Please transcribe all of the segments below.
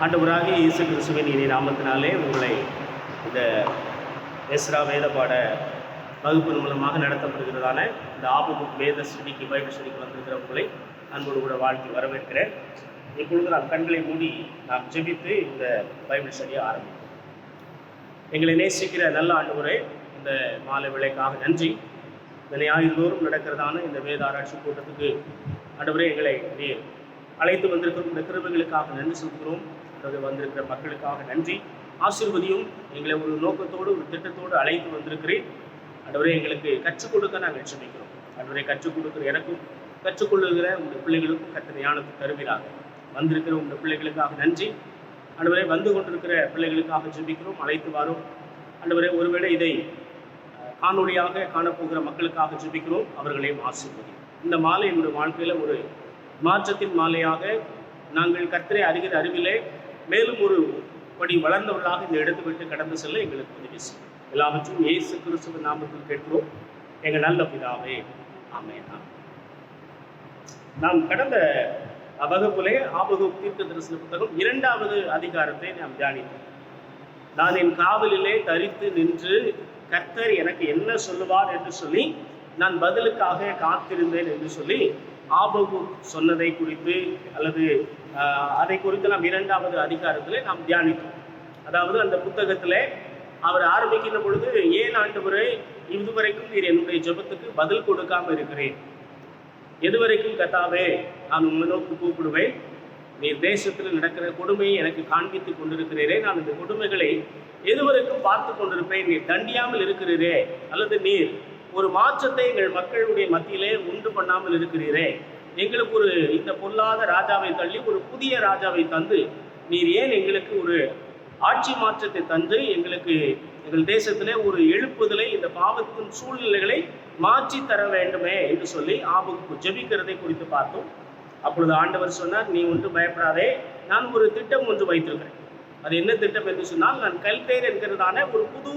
ஆண்டவராகிய இயேசு கிறிஸ்துவின் இனி நாமத்தினாலே உங்களை இந்த எஸ்ரா வேத பாட வகுப்பின் மூலமாக நடத்தப்படுகிறதான இந்த ஆபகுக் வேத ஸ்டடிக்கு பைபிள் ஸ்டடிக்கு வந்திருக்கிற உங்களை அன்போடு கூட வாழ்த்தி வரவேற்கிறேன். இப்பொழுது நாம் கண்களை மூடி நாம் ஜெபித்து இந்த பைபிள் ஸ்டடியை ஆரம்பிப்போம். எங்களை நேசிக்கிற நல்ல ஆண்டவரே, இந்த மாலை வேளைக்காக நன்றி. இந்த ஞாயிறுதோறும் நடக்கிறதான இந்த வேத ஆராய்ச்சி கூட்டத்துக்கு ஆண்டவரே எங்களை நீர் அழைத்து வந்திருக்கிற இந்த கிருபைகளுக்காக நன்றி சொல்கிறோம். வந்திருக்கிற மக்களுக்காக நன்றி. ஆசீர்வதியும். எங்களை ஒரு நோக்கத்தோடு ஒரு திட்டத்தோடு அழைத்து வந்திருக்கிறேன். ஆண்டவரே எங்களுக்கு கற்றுக் கொடுக்க நாங்கள் ஜெபிக்கிறோம். ஆண்டவரே கற்றுக் கொடுக்கிற எனக்கும் கற்றுக்கொள்ளுகிற உங்கள் பிள்ளைகளுக்கும் கர்த்தர் ஞானத்தை தருவீராக. வந்திருக்கிற உங்கள் பிள்ளைகளுக்காக நன்றி. ஆண்டவரே வந்து கொண்டிருக்கிற பிள்ளைகளுக்காக ஜெபிக்கிறோம். அழைத்து வரோம். ஆண்டவரே ஒருவேளை இதை காணொலியாக காணப்போகிற மக்களுக்காக ஜெபிக்கிறோம். அவர்களையும் ஆசீர்வதியும். இந்த மாலை என்னுடைய வாழ்க்கையில் ஒரு மாற்றத்தின் மாலையாக நாங்கள் கர்த்தரை அறிகிற அறிவிலே மேலும் ஒரு படி வளர்ந்தவர்களாக இந்த இடத்தை விட்டு கடந்து செல்ல எங்களுக்கு உதவி செய்யும். எல்லாவற்றும் இயேசு கிறிஸ்துவின் நாமத்தில் கேட்கிறோம் எங்கள் நல்ல பிதாவே, ஆமென். நாம் கடந்த வகுப்பிலே ஆபகுக் தீர்க்கதரிசன புத்தகம் 2வது அதிகாரத்தை நாம் தியானித்தோம். நான் என் காவலிலே தரித்து நின்று கர்த்தர் எனக்கு என்ன சொல்லுவார் என்று சொல்லி நான் பதிலுக்காக காத்திருந்தேன் என்று சொல்லி ஆபகுக் சொன்னதை குறித்து அல்லது அதை குறித்து நாம் 2வது அதிகாரத்தில் நாம் தியானித்தோம். அதாவது அந்த புத்தகத்தில் அவர் ஆரம்பிக்கின்ற பொழுது, ஏன் ஆண்டவரே இதுவரைக்கும் நீர் என்னுடைய ஜெபத்துக்கு பதில் கொடுக்காமல் இருக்கிறேன்? எதுவரைக்கும் கர்த்தாவே நான் உங்களை நோக்கி கூப்பிடுவேன்? நீர் தேசத்தில் நடக்கிற கொடுமையை எனக்கு காண்பித்து கொண்டிருக்கிறீரே, நான் இந்த கொடுமைகளை எதுவரைக்கும் பார்த்து கொண்டிருப்பேன்? நீர் தண்டியாமல் இருக்கிறீரே, அல்லது நீர் ஒரு மாற்றத்தை எங்கள் மக்களுடைய மத்தியிலே உண்டு பண்ணாமல் இருக்கிறீரே, எங்களுக்கு ஒரு இந்த பொல்லாத ராஜாவை தள்ளி ஒரு புதிய ராஜாவை தந்து நீர் ஏன் எங்களுக்கு ஒரு ஆட்சி மாற்றத்தை தந்து எங்களுக்கு எங்கள் தேசத்திலே ஒரு எழுப்புதலை, இந்த பாவத்தின் சூழ்நிலைகளை மாற்றி தர வேண்டுமே என்று சொல்லி ஆபகுக் ஜெபிக்கிறதை குறித்து பார்த்தோம். அப்பொழுது ஆண்டவர் சொன்னார், நீ ஒன்று பயப்படாதே, நான் ஒரு திட்டம் ஒன்று வைத்திருக்கிறேன். அது என்ன திட்டம் என்று சொன்னால், நான் கல்தேர் என்கிறதான ஒரு புது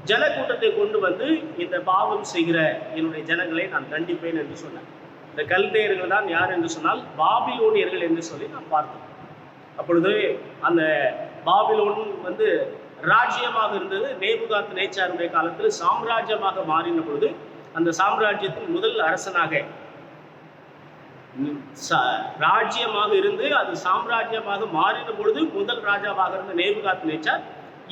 ஜனக்கூட்டத்தை கொண்டு வந்து இந்த பாவம் செய்கிற என்னுடைய ஜனங்களை நான் தண்டிப்பேன் என்று சொன்னேன். இந்த கல்தேயர்கள் தான் யார் என்று சொன்னால் பாபிலோனியர்கள் என்று சொல்லி நான் பார்த்தோம். அப்பொழுது அந்த பாபிலோன் வந்து ராஜ்யமாக இருந்தது. நேபுகாத் நேச்சாருடைய காலத்தில் சாம்ராஜ்யமாக மாறின பொழுது அந்த சாம்ராஜ்யத்தின் முதல் அரசனாக ராஜ்யமாக இருந்து அது சாம்ராஜ்யமாக மாறின பொழுது முதல் ராஜாவாக இருந்த நேபுகாத் நேச்சார்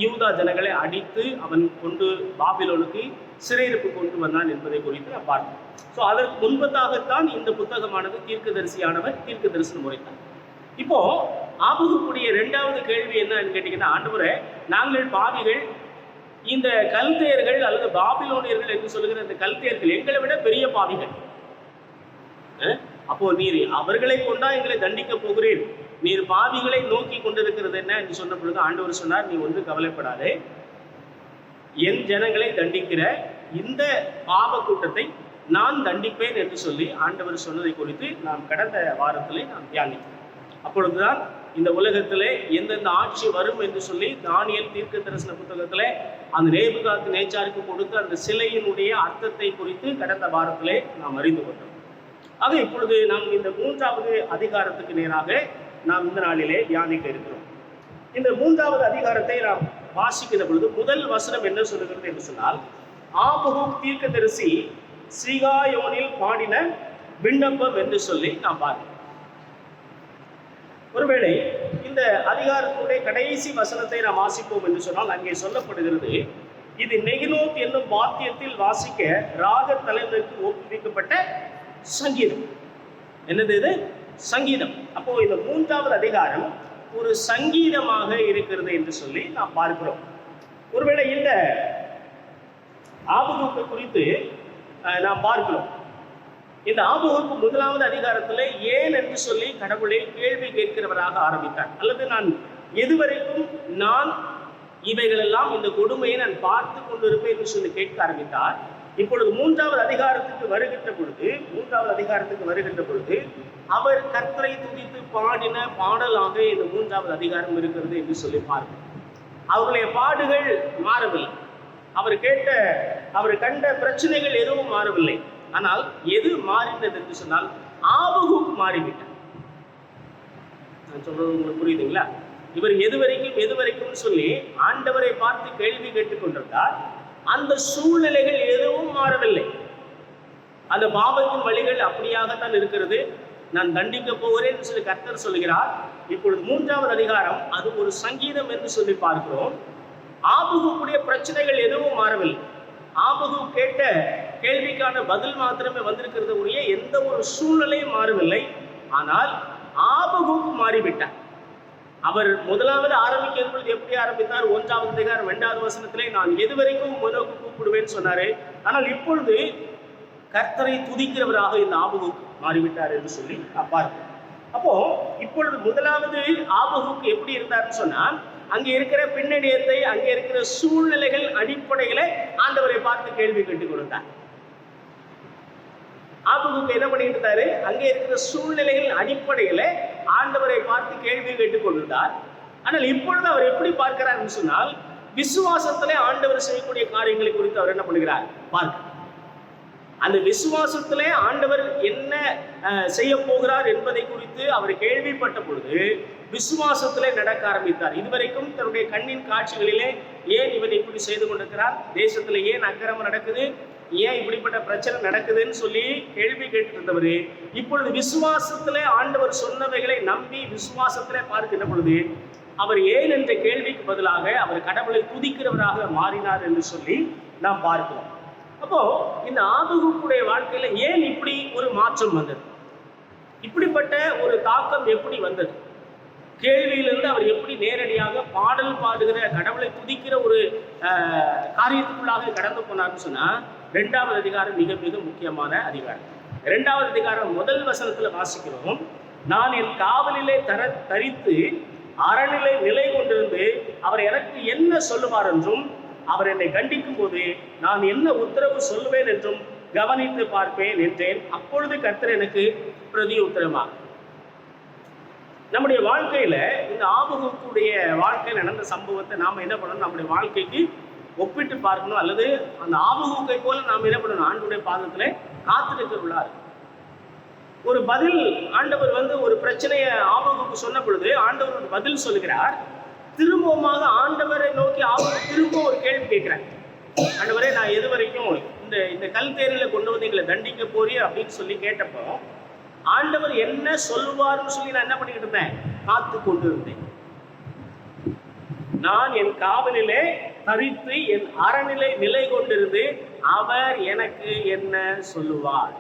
யூதா ஜனங்களை அடித்து அவன் கொண்டு பாபிலோனுக்கு சிறையிருப்பு கொண்டு வந்தான் என்பதை குறித்து நான் பார்த்தோம். ஸோ அதற்கு முன்பதாகத்தான் இந்த புத்தகமானது தீர்க்கதரிசியானவர் தீர்க்க தரிசனம் உரைத்தார். இப்போ ஆபகுக்குடைய 2வது கேள்வி என்னன்னு கேட்டீங்கன்னா, ஆண்டவரே நாங்கள் பாவிகள், இந்த கல்தேயர்கள் அல்லது பாபிலோனியர்கள் என்று சொல்லுகிற இந்த கல்தேயர்கள் எங்களை விட பெரிய பாவிகள். அப்போ நீர் அவர்களை கொண்டா எங்களை தண்டிக்க போகிறீர், நீர் பாவிகளை நோக்கி கொண்டிருக்கிறது என்ன என்று சொன்ன பொழுது ஆண்டவர் சொன்னார், நீ ஒன்று கவலைப்படாதே, என் ஜனங்களை தண்டிக்கிற இந்த பாவ கூட்டத்தை நான் தண்டிப்பேன் என்று சொல்லி ஆண்டவர் சொன்னதை குறித்து நாம் கடந்த வாரத்திலே நாம் தியானித்தோம். அப்பொழுதுதான் இந்த உலகத்திலே எந்தெந்த ஆட்சி வரும் என்று சொல்லி தானியேல் தீர்க்க தரிசன புத்தகத்திலே அந்த நேபுகாத் நேச்சாருக்கு கொடுத்த அந்த சிலையினுடைய அர்த்தத்தை குறித்து கடந்த வாரத்திலே நாம் அறிந்து கொண்டோம். ஆக இப்பொழுது நாம் இந்த 3வது அதிகாரத்துக்கு நேராக நாம் இந்த நாளிலே தியானிக்க இருக்கிறோம். இந்த 3வது அதிகாரத்தை நாம் வாசிக்கிற பொழுது முதல் வசனம் என்ன சொல்லுகிறது என்று சொன்னால், ஆபகுக் தீர்க்கதரிசி சீகாயோனில் பாடின விண்ணப்பம் என்று சொல்லி நாம் பார்க்கிறோம். ஒருவேளை இந்த அதிகாரத்துடைய கடைசி வசனத்தை நாம் வாசிப்போம் என்று சொன்னால் அங்கே சொல்லப்படுகிறது, இது நெகினோத் என்னும் வாத்தியத்தில் வாசிக்க ராக தலைவருக்கு ஒப்புவிக்கப்பட்ட சங்கீதம். என்னது இது? சங்கீதம். அப்போ இந்த 3வது அதிகாரம் ஒரு சங்கீதமாக இருக்கிறது என்று சொல்லி நாம் பார்க்கிறோம். ஒருவேளை இந்த ஆபகுக்கை குறித்து நாம் பார்க்கிறோம். இந்த ஆபகுக்கு 1வது அதிகாரத்தில் ஏன் என்று சொல்லி கடவுளை கேள்வி கேட்கிறவராக ஆரம்பித்தார். அல்லது நான் எதுவரைக்கும் நான் இவைகளெல்லாம் இந்த கொடுமையை நான் பார்த்து கொண்டிருப்பேன் என்று சொல்லி கேட்க ஆரம்பித்தார். இப்பொழுது 3வது அதிகாரத்துக்கு வருகின்ற பொழுது அவர் கர்த்தரை துதித்து பாடின பாடலாக இந்த 3வது அதிகாரம் இருக்கிறது என்று சொல்லி பார்க்கிறோம். அவருடைய பாடுகள் மாறவில்லை, அவர் கண்ட பிரச்சனைகள் எதுவும் மாறவில்லை. ஆனால் எது மாறினது என்று சொன்னால் ஆபகுக் மாறிவிட்டார். நான் சொல்றது உங்களுக்கு புரியுதுங்களா? இவர் எது வரைக்கும் சொல்லி ஆண்டவரை பார்த்து கேள்வி கேட்டுக் கொண்டிருந்தார். அந்த சூழ்நிலைகள் எதுவும் மாறவில்லை. அந்த பாவத்தின் வழிகள் அப்படியாகத்தான் இருக்கிறது. நான் தண்டிக்க போகிறேன் சொல்லி கர்த்தர் சொல்கிறார். இப்பொழுது 3வது அதிகாரம், அது ஒரு சங்கீதம் என்று சொல்லி பார்க்கிறோம். ஆபகுக்குடைய பிரச்சனைகள் எதுவும் மாறவில்லை. ஆபகு கேட்ட கேள்விக்கான பதில் மாத்திரமே வந்திருக்கிறது, உரிய எந்த ஒரு சூழ்நிலையும் மாறவில்லை. ஆனால் ஆபகுக்கு மாறிவிட்டார். அவர் முதலாவது ஆரம்பிக்கும் பொழுது எப்படி ஆரம்பித்தார்? 1வது அதிகாரம் 2வது வசனத்திலே நான் எதுவரைக்கும் உனக்கு கூப்பிடுவேன்னு சொன்னாரு. ஆனால் இப்பொழுது கர்த்தரை துதிக்கிறவராக இந்த ஆபகுக்கு மாறிவிட்டார் என்று சொல்லி பார்க்கிறோம். அப்போ இப்பொழுது முதலாவது ஆபகுக்கு எப்படி இருந்தார்னு சொன்னால், அங்கே இருக்கிற பின்னணியத்தை, அங்கே இருக்கிற சூழ்நிலைகள் அடிப்படையில ஆண்டவரை பார்த்து கேள்வி கேட்டுக் கொடுத்தார். ஆபகுக்கு என்ன பண்ணிட்டு இருந்தாரு? அங்கே இருக்கிற சூழ்நிலைகள் அடிப்படையில ஆண்டவரை பார்த்து கேள்வி கேட்டுக் கொண்டிருந்தார். ஆனால் இப்பொழுது அவர் எப்படி பார்க்கிறார் சொன்னால், விசுவாசத்திலே ஆண்டவர் செய்யக்கூடிய காரியங்களை குறித்து அவர் என்ன பண்ணுகிறார் பார்க்க. அந்த விசுவாசத்திலே ஆண்டவர் என்ன செய்ய போகிறார் என்பதை குறித்து அவர் கேள்விப்பட்ட பொழுது விசுவாசத்திலே நடக்க ஆரம்பித்தார். இதுவரைக்கும் தன்னுடைய கண்ணின் காட்சிகளிலே ஏன் இவன் இப்படி செய்து கொண்டிருக்கிறார், தேசத்துல ஏன் அக்கிரமம் நடக்குது, ஏன் இப்படிப்பட்ட பிரச்சனை நடக்குதுன்னு சொல்லி கேள்வி கேட்டிருந்தவர் இப்பொழுது விசுவாசத்திலே ஆண்டவர் சொன்னவைகளை நம்பி விசுவாசத்திலே பார்க்கின்ற பொழுது அவர் ஏன் என்ற கேள்விக்கு பதிலாக அவர் கடவுளை துதிக்கிறவராக மாறினார் என்று சொல்லி நாம் பார்க்கிறோம். அப்போ இந்த ஆபகுக்குடைய வாழ்க்கையில ஏன் இப்படி ஒரு மாற்றம் வந்தது, இப்படிப்பட்ட ஒரு தாக்கம் எப்படி வந்தது, கேள்வியிலிருந்து அவர் எப்படி நேரடியாக பாடல் பாடுகிற கடவுளை துதிக்கிற ஒரு காரியத்துக்குள்ளாக கடந்து போனார்னு சொன்னா, 2வது அதிகாரம் மிக மிக முக்கியமான அதிகாரம். 2வது அதிகாரம் 1 வசனத்துல வாசிக்கிறோம், நான் என் காவலிலே தரித்து அறநிலை நிலை கொண்டிருந்து அவர் எனக்கு என்ன சொல்லுவார் என்றும் அவர் என்னை கண்டிக்கும் போது நான் என்ன உத்தரவு சொல்லுவேன் என்றும் கவனித்து பார்ப்பேன் என்றேன். அப்பொழுது கர்த்தர் எனக்கு பிரதி உத்தரமாக. நம்முடைய வாழ்க்கையில இந்த ஆபகுக்குடைய வாழ்க்கையில் நடந்த சம்பவத்தை நாம என்ன பண்ணணும், நம்முடைய வாழ்க்கைக்கு ஒப்பிட்டு பார்க்கணும். அல்லது அந்த ஆபகுக்கை போல நாம் என்ன பண்ணணும், ஆண்டவருடைய பாதத்துல காத்திருக்கிறார். ஒரு பதில் ஆண்டவர் ஒரு பிரச்சனையை ஆபகுக்கு சொன்ன பொழுது ஆண்டவர் ஒரு பதில் சொல்லுகிறார். திரும்பமாக ஆண்டவரை நோக்கி ஆபகு திரும்ப ஒரு கேள்வி கேட்கிறார். ஆண்டவரே, நான் எது வரைக்கும் இந்த கல் தேரில கொண்டு வந்து எங்களை தண்டிக்க போறிய அப்படின்னு சொல்லி கேட்டப்போ ஆண்டவர் என்ன சொல்லுவார்னு சொல்லி நான் என்ன பண்ணிக்கிட்டு இருந்தேன், காத்து கொண்டு இருந்தேன். நான் என் காவலிலே தரித்து என் அறநிலை நிலை கொண்டிருந்து அவர் எனக்கு என்ன சொல்லுவார்.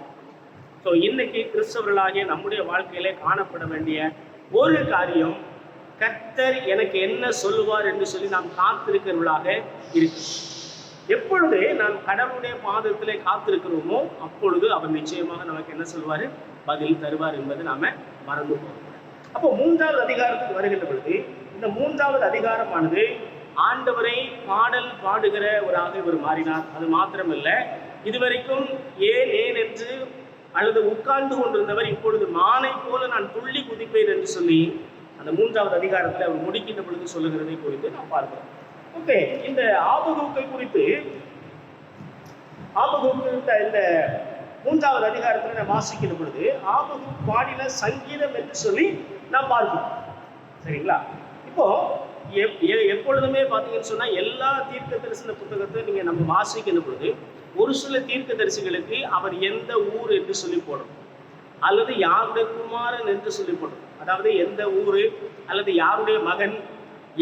ஸோ இன்னைக்கு கிறிஸ்தவர்களாகிய நம்முடைய வாழ்க்கையிலே காணப்பட வேண்டிய ஒரு காரியம், கர்த்தர் எனக்கு என்ன சொல்லுவார் என்று சொல்லி நாம் காத்திருக்கிறவர்களாக இருக்கு. எப்பொழுது நாம் கடவுளுடைய பாதத்திலே காத்திருக்கிறோமோ அப்பொழுது அவர் நிச்சயமாக நமக்கு என்ன சொல்வார், பதில் தருவார் என்பதை நாம மறந்து போகிறோம். அப்போ 3வது அதிகாரத்துக்கு வருகின்ற பொழுது இந்த 3வது அதிகாரமானது ஆண்டவரை பாடல் பாடுகிறவராக இவர் மாறினார். அது மாத்திரமல்ல, இதுவரைக்கும் ஏன் என்று அல்லது உட்கார்ந்து கொண்டிருந்தவர் இப்பொழுது மானை போல நான் துள்ளி குதிப்பேன் என்று சொல்லி அந்த 3வது அதிகாரத்தில் அவர் முடிக்கின்ற பொழுது சொல்லுகிறதை குறித்து நாம் பார்க்கிறோம். ஓகே, இந்த ஆபகுக்கை குறித்து இந்த 3வது அதிகாரத்தில் நாம் வாசிக்கின்ற பொழுது ஆபகு பாடின சங்கீதம் என்று சொல்லி நாம் பார்க்கிறோம். சரிங்களா? இப்போ எப்பொழுதுமே பார்த்தீங்கன்னு சொன்னா எல்லா தீர்க்க தரிசன புத்தகத்தை நீங்க நம்ம வாசிக்கின்ற பொழுது ஒரு சில தீர்க்க தரிசிகளுக்கு அவர் எந்த ஊர் என்று சொல்லி போடும், அல்லது யாருடைய குமாரன் என்று சொல்லி போடும். அதாவது எந்த ஊரு அல்லது யாருடைய மகன்,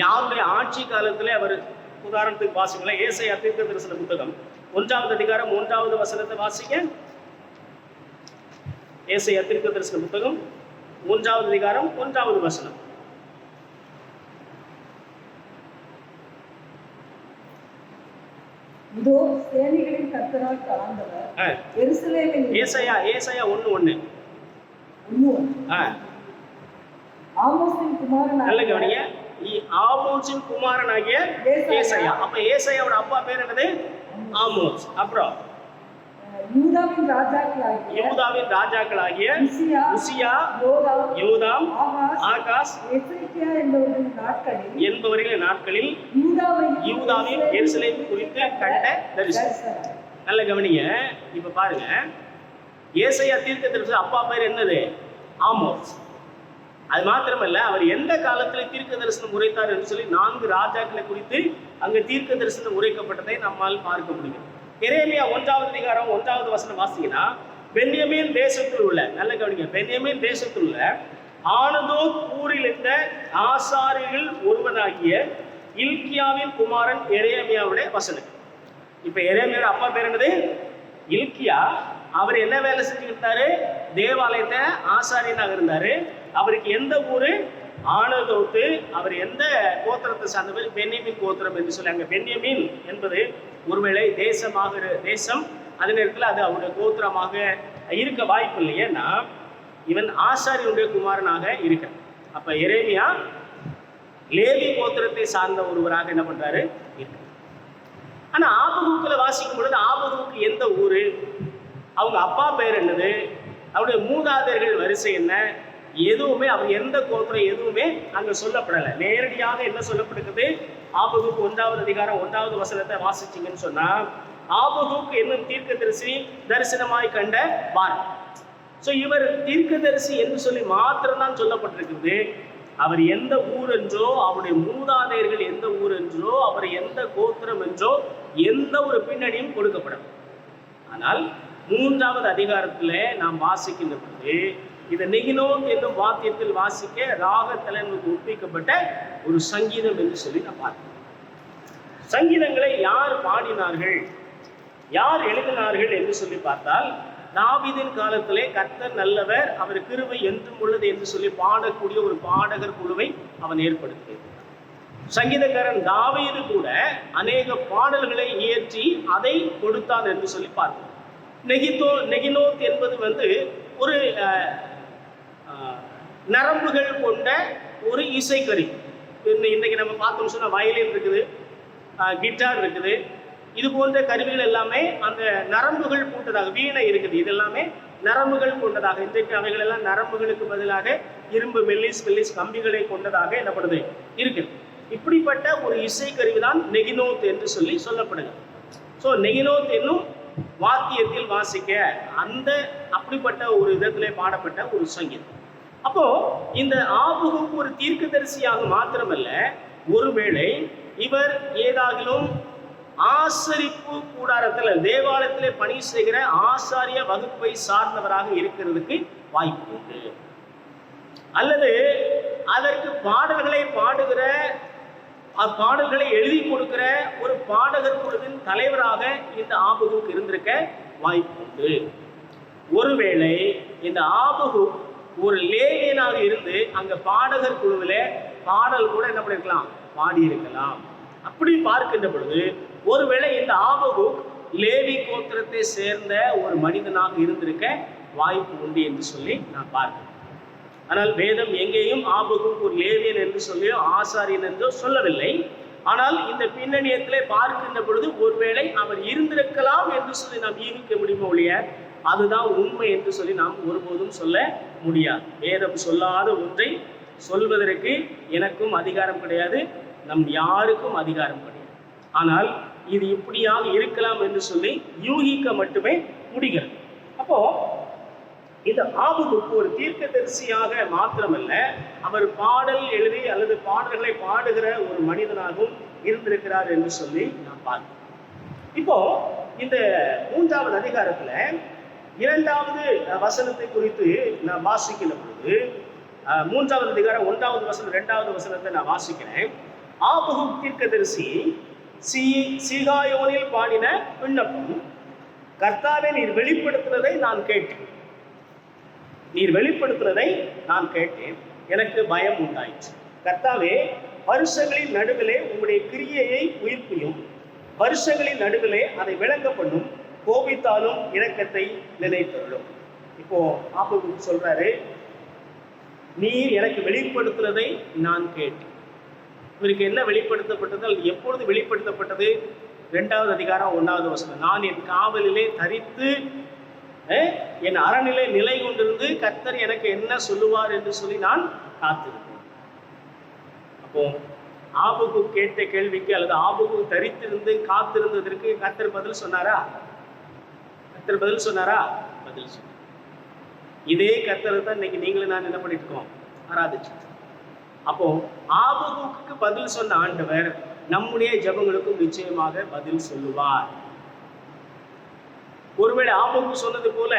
யாருடைய ஆட்சி காலத்துல அவர். உதாரணத்துக்கு வாசிங்களா, ஏசாயா தீர்க்க தரிசன புத்தகம் 1வது அதிகாரம் 1வது வசனத்தை வாசிங்க. ஏசாயா தீர்க்க தரிசன புத்தகம் 1வது அதிகாரம் 1வது வசனம். இதோ சேனைகளின் கர்த்தரால் ஆண்டவர் எருசலேமில் ஏசாயா 1:1 ஆமோஸின் குமாரன், நல்ல கவனிங்க, ஆமோஸின் குமாரனாகிய ஏசாயா. அப்ப ஏசாயாவோட அப்பா பேர் என்னது? ஆமோஸ். அப்புறம் யூதாவின் ராஜாக்களாகிய உசியா, யோதாம், ஆகாஸ் என்பவர்களின் நாட்களில் யூதாவின் எருசலேம் குறித்து கண்ட தரிசனம். நல்ல கவனிங்க. இப்ப பாருங்க, ஏசாயா தீர்க்க தரிசன அப்பா பேர் என்னது? ஆமோஸ். அது மாத்திரமல்ல, அவர் எந்த காலத்துல தீர்க்க தரிசனம் உரைத்தார் என்று சொல்லி 4 ராஜாக்களை குறித்து அங்கு தீர்க்க தரிசனம் உரைக்கப்பட்டதை நம்மால் பார்க்க முடியும். எரேமியா 1வது அதிகாரம் 1வது வசனம் வாசிங்கன்னா, பென்யமீன் தேசத்தில் உள்ள, நல்ல கவனிங்க, பென்யமீன் தேசத்தில் உள்ள ஆனதோத் ஊரில் இருந்த ஆசாரியர்கள் ஒருவனாகிய இல்கியாவின் குமாரன் எரேமியாவுடைய வசனம். இப்ப எரேமியாவோட அப்பா பேர் என்னது? இல்கியா. அவர் என்ன வேலை செஞ்சுக்கிட்டு இருந்தாரு? தேவாலயத்தை ஆசாரியனாக இருந்தாரு. அவருக்கு எந்த ஊரு? ஆனதோத்து. அவர் எந்த கோத்திரத்தை சார்ந்தவர்? பென்யமீன் கோத்திரம் என்று சொல்லி, அங்க பென்யமீன் என்பது ஒருவேளை தேசம், அதே நேரத்தில் அது அவருடைய கோத்திரமாக இருக்க வாய்ப்பு இல்லை. ஏன்னா இவன் ஆசாரியனுடைய குமாரனாக இருக்க. அப்ப எரேமியா லேவி கோத்திரத்தை சார்ந்த ஒருவராக என்ன பண்றாரு? இருக்க. ஆனா ஆபகுக்குல வாசிக்கும் பொழுது ஆபகுக்கு எந்த ஊரு, அவங்க அப்பா பேர் என்னது, அவருடைய மூதாதையர்கள் வரிசை என்ன, எதுவுமே அவர் எந்த கோத்திரம் எதுவுமே அங்க சொல்லப்படலை. நேரடியாக என்ன சொல்லப்படுகிறது? ஆபகுக்கு 1வது அதிகாரம் 1வது வசனத்தை வாசிச்சிங்கன்னு சொன்னா, ஆபகுக்கு என்னும் தீர்க்கதரிசி தரிசனமாய் கண்ட பார். ஸோ இவர் தீர்க்கதரிசி என்று சொல்லி மாத்திரம்தான் சொல்லப்பட்டிருக்கிறது. அவர் எந்த ஊர் என்றோ, அவருடைய மூதாதையர்கள் எந்த ஊர் என்றோ, அவர் எந்த கோத்திரம் என்றோ எந்த ஒரு பின்னணியும் கொடுக்கப்படும். ஆனால் 3வது அதிகாரத்துல நாம் வாசிக்கின்ற பொழுது இது நெகினோத் என்னும் வாத்தியத்தில் வாசிக்க ராகத்தலனுக்கு ஒப்பிக்கப்பட்ட ஒரு சங்கீதம் என்று சொல்லி நான் பார்க்கிறேன். சங்கீதங்களை யார் பாடினார்கள், யார் எழுதினார்கள் என்று சொல்லி பார்த்தால், தாவீதின் காலத்திலே கர்த்தர் நல்லவர், அவர் கிருபை என்றும் உள்ளது என்று சொல்லி பாடக்கூடிய ஒரு பாடகர் குழுவை அவன் ஏற்படுத்தினார். சங்கீதக்காரன் தாவீது கூட அநேக பாடல்களை இயற்றி அதை கொடுத்தான் என்று சொல்லி பார்க்கிறோம். நெகினோத் என்பது ஒரு நரம்புகள் கொண்ட ஒரு இசைக்கருவி. இன்னைக்கு நம்ம பார்த்தோம்னு சொன்னா வயலின் இருக்குது, கிட்டார் இருக்குது, இது போன்ற கருவிகள் எல்லாமே அந்த நரம்புகள் கொண்டதாக, வீணை இருக்குது, இது எல்லாமே நரம்புகள் கொண்டதாக. இன்றைக்கு அவைகள் எல்லாம் நரம்புகளுக்கு பதிலாக இரும்பு மெல்லிஸ் கம்பிகளை கொண்டதாக என்னப்படுது இருக்குது. இப்படிப்பட்ட ஒரு இசைக்கருவி தான் நெகினோத் என்று சொல்லி சொல்லப்படுது. ஸோ நெகினோத் என்னும் வாத்தியத்தில் வாசிக்க அப்படிப்பட்ட ஒரு விதத்திலே பாடப்பட்ட ஒரு சங்கீதம். அப்போ இந்த ஆபகுக்கு ஒரு தீர்க்கதரிசியாக மாத்திரமல்ல, ஒருவேளை இவர் ஏதாகிலும் ஆசரிப்பு கூடாரத்தில் தேவாலயத்திலே பணி செய்கிற ஆசாரிய வகுப்பை சார்ந்தவராக இருக்கிறதுக்கு வாய்ப்பு உண்டு. அல்லது அதற்கு பாடல்களை பாடுகிற, பாடல்களை எழுதி கொடுக்கிற ஒரு பாடகர் குழுவின் தலைவராக இந்த ஆபகுக்கு இருந்திருக்க வாய்ப்பு உண்டு. ஒருவேளை இந்த ஆபகு ஒரு லேவியனாக இருந்து அங்க பாடகர் குழுவில பாடல் கூட என்ன பண்ணிருக்கலாம், பாடியிருக்கலாம். அப்படி பார்க்கின்ற பொழுது ஒருவேளை இந்த ஆபகு லேவி கோத்திரத்தை சேர்ந்த ஒரு மனிதனாக இருந்திருக்க வாய்ப்பு உண்டு என்று சொல்லி நான் பார்க்கிறேன். ஆனால் வேதம் எங்கேயும் ஆபகுக்கு ஒரு லேவியன் என்று சொல்லியோ ஆசாரியன் என்றோ சொல்லவில்லை. ஆனால் இந்த பின்னணியத்திலே பார்க்கின்ற பொழுது ஒருவேளை அவர் இருந்திருக்கலாம் என்று சொல்லி நாம் யூகிக்க முடியுமோ ஒழிய அதுதான் உண்மை என்று சொல்லி நாம் ஒருபோதும் சொல்ல முடியாது. வேதம் சொல்லாத ஒன்றை சொல்வதற்கு எனக்கும் அதிகாரம் கிடையாது, நம் யாருக்கும் அதிகாரம் கிடையாது. ஆனால் இது இப்படியாக இருக்கலாம் என்று சொல்லி யூகிக்க மட்டுமே முடிகிறது. அப்போ இந்த ஆபகுக்கு ஒரு தீர்க்கதரிசியாக மாத்திரமல்ல, அவர் பாடல் எழுதி அல்லது பாடல்களை பாடுகிற ஒரு மனிதனாகவும் இருந்திருக்கிறார் என்று சொல்லி நாம் பார்க்கிறோம். இப்போ இந்த 3வது அதிகாரத்துல 2வது வசனத்தை குறித்து நான் வாசிக்கிற பொழுது, 3வது அதிகாரம் 1வது வசனம் 2வது வசனத்தை நான் வாசிக்கிறேன். ஆபகு தீர்க்கதரிசி சீகாயோனில் பாடின விண்ணப்பம், கர்த்தாவே நீர் வெளிப்படுத்துவதை நான் கேட்டேன், நீர் வெளிப்படுத்துவதை நான் கேட்டேன், எனக்கு பயம் உண்டாயிற்று. கர்த்தாவே, வருஷங்களின் நடுவிலே உங்களுடைய கிரியையை உயிர்ப்பியும், வருஷங்களின் நடுவிலே அதை விளங்க பண்ணும், கோபித்தாலும் இரக்கத்தை நினைத்தருளும். இப்போ ஆபகு சொல்றாரு, நீர் எனக்கு வெளிப்படுத்துவதை நான் கேட்டேன். இவருக்கு என்ன வெளிப்படுத்தப்பட்டது, அது எப்பொழுது வெளிப்படுத்தப்பட்டது? 2வது அதிகாரம் 1வது வசனம், நான் என் காவலிலே தரித்து என் அரணிலே நிலை கொண்டிருந்து கர்த்தர் எனக்கு என்ன சொல்லுவார் என்று சொல்லி நான் காத்திருந்தேன். அப்போ ஆபகு கேட்ட கேள்விக்கு அல்லது ஆபகு தரித்திருந்து காத்திருந்ததற்கு கர்த்தர் பதில் சொன்னாரா? கர்த்தர் பதில் சொன்னாரா? பதில் சொன்னார். இதே கர்த்தரை தான் இன்னைக்கு நீங்களும் நான் என்ன பண்ணிட்டு இருக்கோம், ஆராதிச்சார். அப்போ ஆபகூக்குக்கு பதில் சொன்ன ஆண்டவர் நம்முடைய ஜெபங்களுக்கும் நிச்சயமாக பதில் சொல்லுவார். ஒருவேளை ஆபகூக்கு சொன்னது போல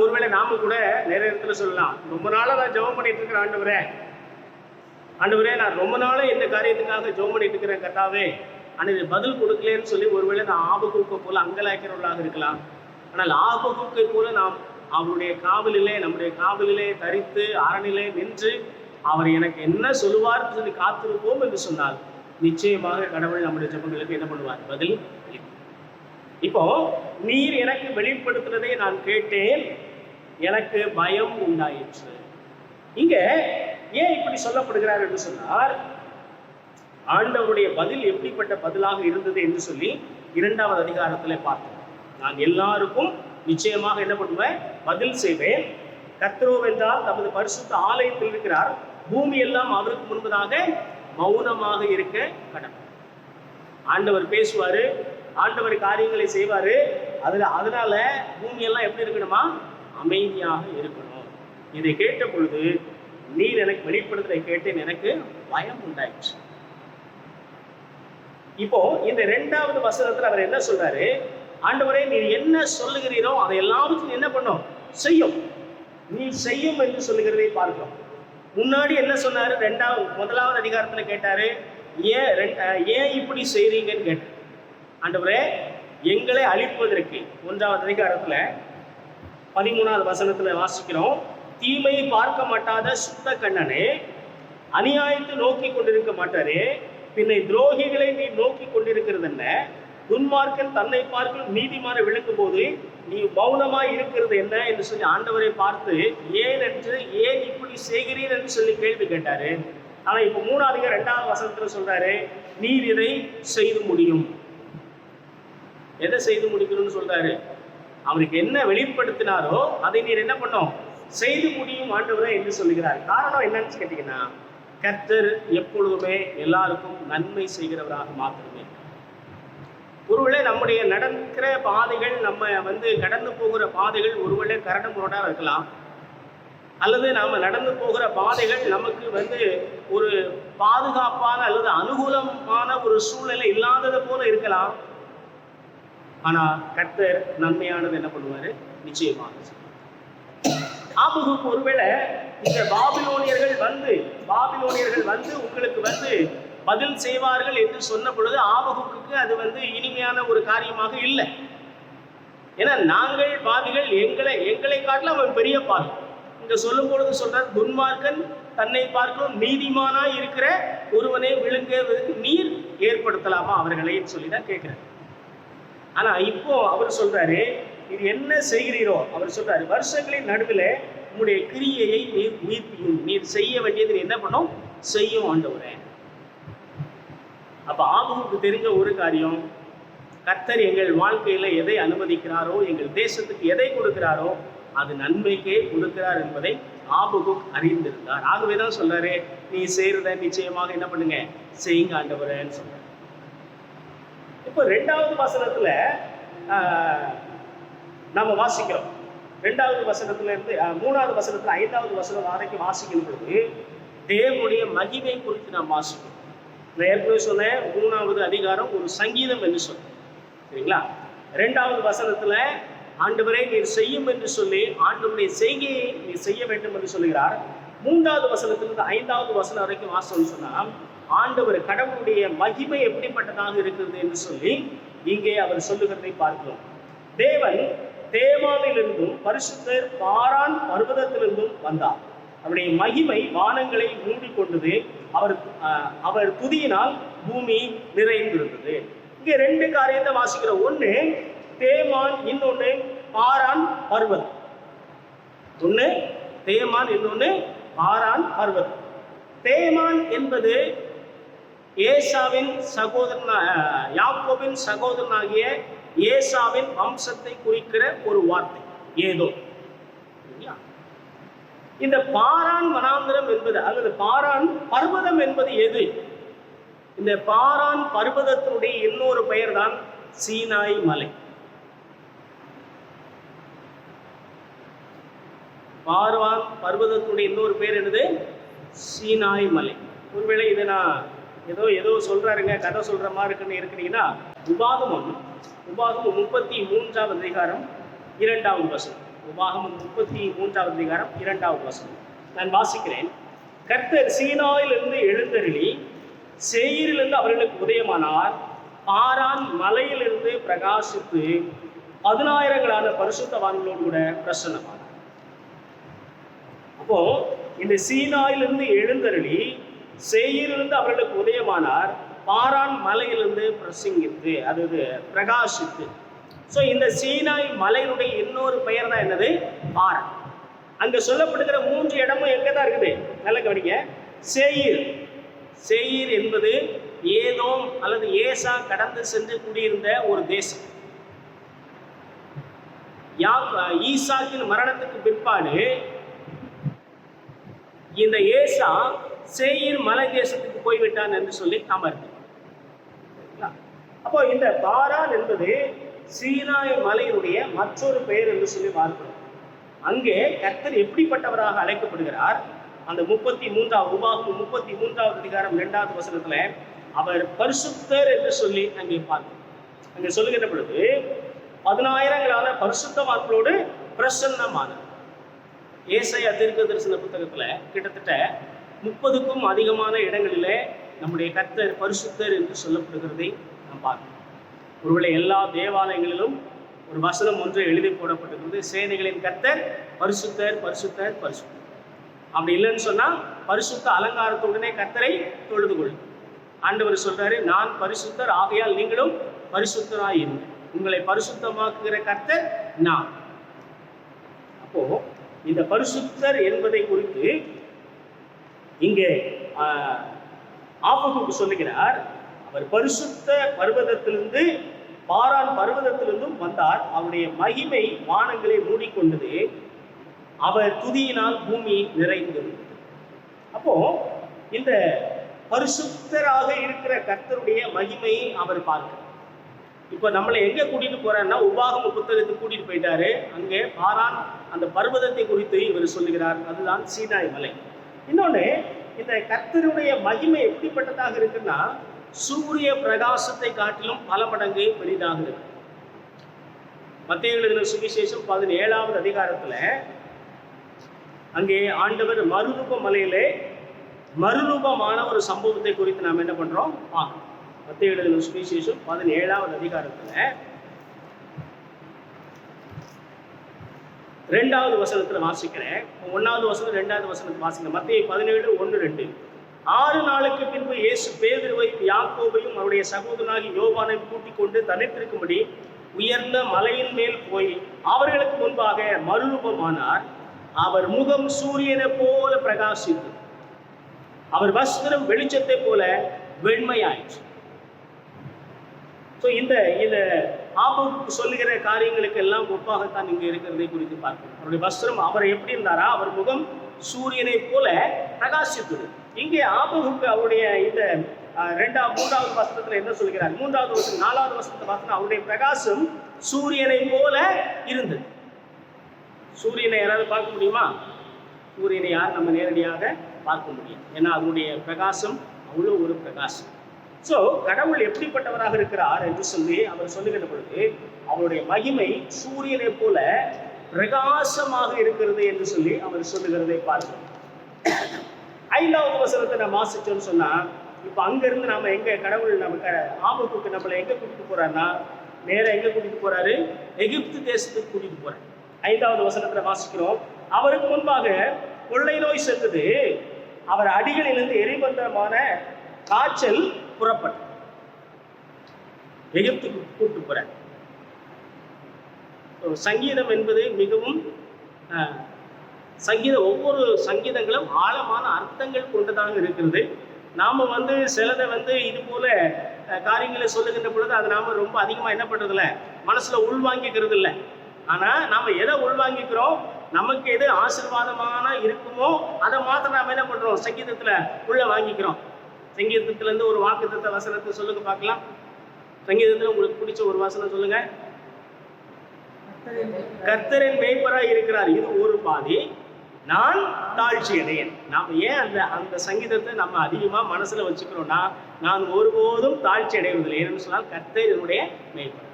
ஒருவேளை நாம கூட நிறைய இடத்துல சொல்லலாம், ரொம்ப நாளா நான் ஜெபம் பண்ணிட்டு இருக்கிறேன் ஆண்டவரே நான் ரொம்ப நாளா இந்த காரியத்துக்காக ஜெபம் பண்ணிட்டு இருக்கிறேன் கர்த்தாவே, ஆனால் பதில் கொடுக்கலன்னு சொல்லி ஒருவேளை நான் ஆபகூக்கை போல அங்கலாய்க்கிறவர்களாக இருக்கலாம். ஆனால் ஆபகூக்கை போல நாம் அவருடைய காவலிலே நம்முடைய காவலிலே தரித்து அரணிலே நின்று அவர் எனக்கு என்ன சொல்லுவார்னு சொல்லி காத்திருப்போம் என்று சொன்னால் நிச்சயமாக கடவுள் நம்முடைய ஜெபங்களுக்கு என்ன பண்ணுவார்? பதில். இப்போ நீர் எனக்கு வெளிப்படுத்துறதை நான் கேட்டேன், எனக்கு பயம் உண்டாயிற்று. இங்க ஏன் இப்படி சொல்லப்படுகிறார் என்று சொன்னார், ஆண்டவருடைய பதில் எப்படிப்பட்ட பதிலாக இருந்தது என்று சொல்லி 2வது அதிகாரத்துல பார்த்தோம். நான் எல்லாருக்கும் நிச்சயமாக என்ன பண்ணுவேன்? பதில் செய்வேன். கர்த்தரோவென்றால் தமது பரிசுத்த ஆலயத்தில் இருக்கிறார், பூமி எல்லாம் அவருக்கு முன்பதாக மௌனமாக இருக்க கடமை. ஆண்டவர் பேசுவாரு, ஆண்டவர் காரியங்களை செய்வாரு. அதனால பூமி எல்லாம் எப்படி இருக்கணுமா? அமைதியாக இருக்கணும். இதை கேட்ட பொழுது நீர் எனக்கு வெளிப்படுத்துறதை கேட்டேன், எனக்கு பயம் உண்டாயிடுச்சு. இப்போ இந்த 2வது வசனத்துல அவர் என்ன சொல்றாரு? ஆண்டவரே நீர் என்ன சொல்லுகிறீரோ அதை எல்லாவற்றையும் என்ன பண்ணும்? செய்யும். நீ செய்யும் என்று சொல்லுகிறதை பார்க்கிறோம். முன்னாடி என்ன சொன்னாரு? 1வது அதிகாரத்துல கேட்டாரு, ஏன் இப்படி செய்றீங்கன்னு கேட்டார். ஆண்டவரே எங்களை அழிப்பதற்கு 1வது அதிகாரத்துல 13வது வசனத்துல வாசிக்கிறோம், தீமையை பார்க்க மாட்டாத சுத்த கண்ணனே, அநியாயத்தை நோக்கி கொண்டிருக்க மாட்டாரே, பின்னை துரோகிகளை நீ நோக்கி கொண்டிருக்கிறது என்ன? துன்மார்க்கன் தன்னை பார்க்க நீதிமான விளக்கும் போது நீ மௌனமாய் இருக்கிறது என்ன என்று சொல்லி ஆண்டவரை பார்த்து ஏன் இப்படி செய்கிறீர் என்று சொல்லி கேள்வி கேட்டாரு. ஆனா இப்ப 2வது வசனத்துல சொல்றாரு, நீர் இதை செய்து முடியும். எதை செய்து முடிக்கணும்னு சொல்றாரு? அவருக்கு என்ன வெளிப்படுத்தினாரோ அதை நீர் என்ன பண்ணும்? செய்து முடியும் ஆண்டவரே என்று சொல்லுகிறார். காரணம் என்னன்னு கேட்டீங்கன்னா, கர்த்தர் எப்பொழுதுமே எல்லாருக்கும் நன்மை செய்கிறவராக மாத்திரமே. ஒருவேளை நம்முடைய நடக்கிற பாதைகள், நம்ம கடந்து போகிற பாதைகள் ஒருவேளை கரடு முரடாக இருக்கலாம், அல்லது நாம நடந்து போகிற பாதைகள் நமக்கு ஒரு பாதுகாப்பான அல்லது அனுகூலமான ஒரு சூழ்நிலை இல்லாதது போல இருக்கலாம். ஆனா கர்த்தர் நன்மையானது என்ன பண்ணுவாரு? நிச்சயமாக. ஆபகுக்கு ஒருவேளை இந்த பாபிலோனியர்கள் வந்து உங்களுக்கு பதில் செய்வார்கள் என்று சொன்ன பொழுது ஆபகுக்கு அது இனிமையான ஒரு காரியமாக இல்லை. ஏன்னா நாங்கள் பாவிகள், எங்களை காட்டிலும் அவன் பெரிய பாவி. இங்க சொல்லும் பொழுது சொல்றார், துன்மார்க்கன் தன்னை பார்க்கும் நீதிமானாய் இருக்கிற ஒருவனை விழுங்குவதற்கு நீர் ஏற்படுத்தலாமா அவர்களை சொல்லிதான் கேட்கிறார். ஆனா இப்போ அவர் சொல்றாரு, இது என்ன செய்கிறீரோ? அவர் சொல்றாரு, வருஷங்களின் நடுவில் உங்களுடைய கிரியையை நீர் உயிர்ப்பியும், நீர் செய்ய வேண்டியது என்ன பண்ணும்? செய்யும் ஆண்டவரே. அப்ப ஆபகுக்கு தெரிஞ்ச ஒரு காரியம், கர்த்தர் எங்கள் வாழ்க்கையில எதை அனுமதிக்கிறாரோ, எங்கள் தேசத்துக்கு எதை கொடுக்கிறாரோ அது நன்மைக்கே கொடுக்கிறார் என்பதை ஆபகுக் அறிந்திருந்தார். ஆகவேதான் சொல்றாரு, நீ செய்யறத நிச்சயமாக என்ன பண்ணுங்க? செய்யுங்க ஆண்டவரேன்னு சொல்றாரு. இப்போ 2வது வசனத்துல நம்ம வாசிக்கிறோம். 2வது வசனத்துல இருந்து 3வது வசனத்துல 5வது வசனம் வரைக்கும் வாசிக்கும் பொழுது தேவனுடைய மகிமை குறித்து நாம் வாசிக்கிறோம். நான் ஏற்கனவே சொன்னேன், 3வது அதிகாரம் ஒரு சங்கீதம் என்று சொன்னேன், சரிங்களா? 2வது வசனத்துல ஆண்டவரே நீர் செய்யும் என்று சொல்லி ஆண்டவருடைய செய்கையை நீர் செய்ய வேண்டும் என்று சொல்லுகிறார். 3வது வசனத்திலிருந்து 5வது வசனம் வரைக்கும் வாசம் சொன்னா ஆண்டவர் கடவுளுடைய மகிமை எப்படிப்பட்டதாக இருக்கிறது என்று சொல்லி இங்கே அவர் சொல்லுகிறதை பார்க்கிறோம். தேவன் தேமாவிலிருந்தும் பரிசுத்தர் பாரான் பர்வதத்திலிருந்தும் வந்தார். அவருடைய மகிமை வானங்களை மூடிக்கொண்டது. அவர் துதியினால் பூமி நிறைந்திருந்தது. இங்கே 2 காரியத்தை வாசிக்கிறோம். ஒன்று தேமான், இன்னொன்று பாரான் பர்வதம். ஒன்று தேமான், இன்னொன்று பாரான் பர்வதம். தேமான் என்பது ஏசாவின் யாக்கோபின் சகோதரனாகிய ஏசாவின் வம்சத்தை குறிக்கிற ஒரு வார்த்தை. ஏதோ இந்த பாரான் வனாந்திரம் என்பது அல்லது பாரான் பர்வதம் என்பது எது? இந்த பாரான் பர்வதத்தினுடைய இன்னொரு பெயர் தான் சீனாய் மலை. பார்வான் பர்வதத்துடைய இன்னொரு பேர் என்னது? சீனாய் மலை. ஒருவேளை இதை நான் ஏதோ சொல்றாருங்க, கதை சொல்ற மாதிரி இருக்கிறீங்கன்னா, உபாகமம் 33வது அதிகாரம் 2வது வசனம். உபாகமம் 33வது அதிகாரம் 2வது வசனம் நான் வாசிக்கிறேன். கர்த்தர் சீனாயிலிருந்து எழுந்தருளி சேயீரிலிருந்து அவர்களுக்கு உதயமானார். பாரான் மலையிலிருந்து பிரகாசித்து 10,000 பரிசுத்தவான்களோடு கூட பிரசன்னமானார். அப்போ இந்த சீனாயிலிருந்து எழுந்தருளி சேயீரிலிருந்து அவர்களுக்கு உதயமானார். பாரான் மலையிலிருந்து பிரசங்கித்து, அதாவது பிரகாசித்து. ஸோ இந்த சீனாய் மலையினுடைய இன்னொரு பெயர் தான் என்னது? பாரான். அங்க சொல்லப்படுகிற 3 இடமும் எங்க தான் இருக்குது? நல்ல கவனிங்க. சேயீர் என்பது ஏதோம் அல்லது ஏசா கடந்து சென்று குடியிருந்த ஒரு தேசம். ஈசாக்கின் மரணத்துக்கு பிற்பாடு இந்த ஏசா சேயீர் மலை தேசத்துக்கு போய்விட்டான் என்று சொல்லி நாம இருக்கோம். அப்போ இந்த பாரான் என்பது சீனாய் மலையினுடைய மற்றொரு பெயர் என்று சொல்லி பார்க்கிறோம். அங்கே கர்த்தர் எப்படிப்பட்டவராக அழைக்கப்படுகிறார்? அந்த 33வது அதிகாரம் 2வது வசனத்துல அவர் பரிசுத்தர் என்று சொல்லி அங்கே பார்க்கிறோம். அங்கே சொல்லுகின்ற பொழுது 10,000 பரிசுத்தவான்களோடு பிரசன்னமானார். ஏசாயா தீர்க்க தரிசன புத்தகத்துல கிட்டத்தட்ட 30க்கும் அதிகமான இடங்களிலே நம்முடைய கர்த்தர் பரிசுத்தர் என்று சொல்லப்படுகிறதை நாம் பார்க்கிறோம். ஒருவேளை எல்லா தேவாலயங்களிலும் ஒரு வசனம் ஒன்று எழுதி போடப்பட்டிருக்கிறது, சேனைகளின் கர்த்தர் பரிசுத்தர் பரிசுத்தர் பரிசுத்தர். அப்படி இல்லைன்னு சொன்னா பரிசுத்த அலங்காரத்துடனே கர்த்தரை தொழுது கொள்ளும். ஆண்டவர் சொல்றாரு, நான் பரிசுத்தர் ஆகையால் நீங்களும் பரிசுத்தராய் இருங்க, உங்களை பரிசுத்தமாக்குகிற கர்த்தர் நான். அப்போ இந்த பரிசுத்தர் என்பதை குறித்து இங்கே ஆபகுக்கு சொல்லுகிறார். அவர் பரிசுத்த பர்வதத்திலிருந்து பாரான் பர்வதத்திலிருந்தும் வந்தார். அவருடைய மகிமை வானங்களை மூடிக்கொண்டது, அவர் துதியினால் பூமி நிறைந்தது. அப்போ இந்த பரிசுத்தராக இருக்கிற கர்த்தருடைய மகிமையை அவர் பார்க்கிறார். இப்போ நம்மளை எங்க கூட்டிட்டு போறாருன்னா, உபாகம புத்தகத்துக்கு கூட்டிட்டு போயிட்டாரு. அங்கே பாரான் அந்த பர்வதத்தை குறித்து இவர் சொல்லுகிறார், அதுதான் சீனாய் மலை. இன்னொன்று, இந்த கர்த்தருடைய மகிமை எப்படிப்பட்டதாக இருக்குன்னா, சூரிய பிரகாசத்தை காட்டிலும் பல மடங்கு பெரிதாக இருக்கு. மத்தேயு எழுதின சுவிசேஷம் 17வது அதிகாரத்துல அங்கே ஆண்டவர் மறுரூப மலையிலே மறுரூபமான ஒரு சம்பவத்தை குறித்து நாம் என்ன பண்றோம் பார்க்கணும். மத்தேயு எழுதின சுவிசேஷம் 17வது அதிகாரத்துல 2வது வசனத்துல வாசிக்கிறேன். 1வது வசனம் 2வது வசனத்தை வாசிக்கிறேன். மத்தேயு 17:1-2. 6 நாளுக்கு பின்பு இயேசு பேதுருவையும் யாக்கோபையும் அவருடைய சகோதரனாகி யோவானையும் கூட்டிக் கொண்டு தனித்திருக்கும்படி உயர்ந்த மலையின் மேல் போய் அவர்களுக்கு முன்பாக மறுரூபமானார். அவர் முகம் சூரியனை போல பிரகாசித்தது, அவர் வஸ்திரம் வெளிச்சத்தை போல வெண்மையாயிற்று. இந்த ஆபத்துக்கு சொல்லுகிற காரியங்களுக்கு எல்லாம் ஒப்பாகத்தான் இங்க இருக்கிறதை குறித்து பார்க்கணும். அவருடைய வஸ்திரம், அவர் எப்படி இருந்தாரா? அவர் முகம் சூரியனை போல பிரகாசித்தது. இங்கே ஆபகுக்கு அவருடைய இந்த 3வது வசனத்துல என்ன சொல்கிறார்? 3வது வசனம் 4வது வசனத்தை பார்த்தா அவருடைய பிரகாசம் சூரியனை போல இருந்தது. சூரியனை யாராவது பார்க்க முடியுமா? சூரியனை யார் நம்ம நேரடியாக பார்க்க முடியும், ஏன்னா அதனுடைய பிரகாசம் அவ்வளோ ஒரு பிரகாசம். ஸோ கடவுள் எப்படிப்பட்டவராக இருக்கிறார் என்று சொல்லி அவர் சொல்லுகிற பொழுது அவருடைய மகிமை சூரியனை போல பிரகாசமாக இருக்கிறது என்று சொல்லி அவர் சொல்லுகிறதை பார்க்கிறோம். 5வது வசனத்தை நம்ம வாசிச்சோம்னு சொன்னா, இப்போ அங்கிருந்து நாம எங்க கடவுள் நமக்கு ஆபத்துக்கு நம்மளை எங்க கூட்டிட்டு போறாருன்னா, நேரம் எங்க கூட்டிட்டு போறாரு? எகிப்து தேசத்துக்கு கூட்டிட்டு போறாரு. 5வது வசனத்துல வாசிக்கிறோம், அவருக்கு முன்பாக கொள்ளை நோய் சென்றது, அவர் அடிகளிலிருந்து எரிபந்தமான காய்ச்சல் புறப்பட்டு எகிப்துக்கு கூட்டு போற. சங்கீதம் என்பது மிகவும் ஒவ்வொரு சங்கீதங்களும் ஆழமான அர்த்தங்கள் கொண்டதாக இருக்கிறது. நாம சிலதை இது போல காரியங்களை சொல்லுகின்ற பொழுது அதை நாம ரொம்ப அதிகமா என்ன பண்றதில்ல, மனசுல உள்வாங்கிக்கிறது இல்லை. ஆனா நாம எதை உள்வாங்கிக்கிறோம், நமக்கு எது ஆசீர்வாதமான இருக்குமோ அதை மாத்திரம் நாம என்ன பண்றோம், சங்கீதத்துல உள்ள வாங்கிக்கிறோம். சங்கீதத்துல இருந்து ஒரு வாக்குத்தத்த வசனத்தை சொல்லுங்க பார்க்கலாம். சங்கீதத்துல உங்களுக்கு பிடிச்ச ஒரு வசனம் சொல்லுங்க. கர்த்தரின் மேய்ப்பராய் இருக்கிறார், இது ஒரு பாதி. நான் தாழ்ச்சி அடையேன். நாம் ஏன் அந்த அந்த சங்கீதத்தை நம்ம அதிகமாக மனசுல வச்சுக்கிறோம்னா, நான் ஒருபோதும் தாழ்ச்சி அடைவதில்லை. ஏன்னு சொன்னால் கர்த்தர் என்னுடைய மேய்ப்பர்.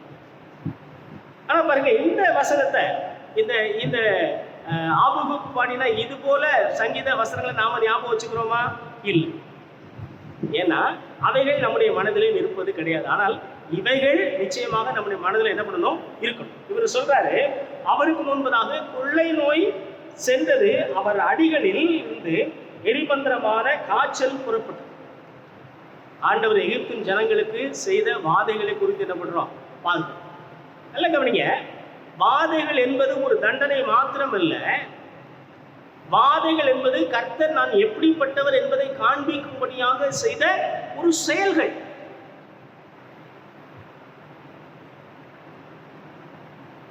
ஆனா பாருங்க, இந்த வசனத்தை இந்த இந்த ஆபகுக் பாடினா இது போல சங்கீத வசனங்களை நாம ஞாபகம் வச்சுக்கிறோமா? இல்லை. ஏன்னா அவைகள் நம்முடைய மனதில் இருப்பது கிடையாது. ஆனால் இவைகள் நிச்சயமாக நம்முடைய மனதில் என்ன பண்ணணும்? இருக்கணும். இவர் சொல்றாரு, அவருக்கு முன்பதாக கொள்ளை நோய் சென்றது, அவர் அடிகளில் இருந்து எரிபந்திரமான காய்ச்சல் புறப்பட்டது. ஆண்டவர் எகிப்தின் ஜனங்களுக்கு செய்த வாதைகளை குறித்து என்ன பண்றோம்? பாருங்க, நல்ல கவனிங்க. வாதைகள் என்பது ஒரு தண்டனை மாத்திரமல்ல. வாதைகள் என்பது கர்த்தர் நான் எப்படிப்பட்டவர் என்பதை காண்பிக்கும்படியாக செய்த ஒரு செயல்கள்.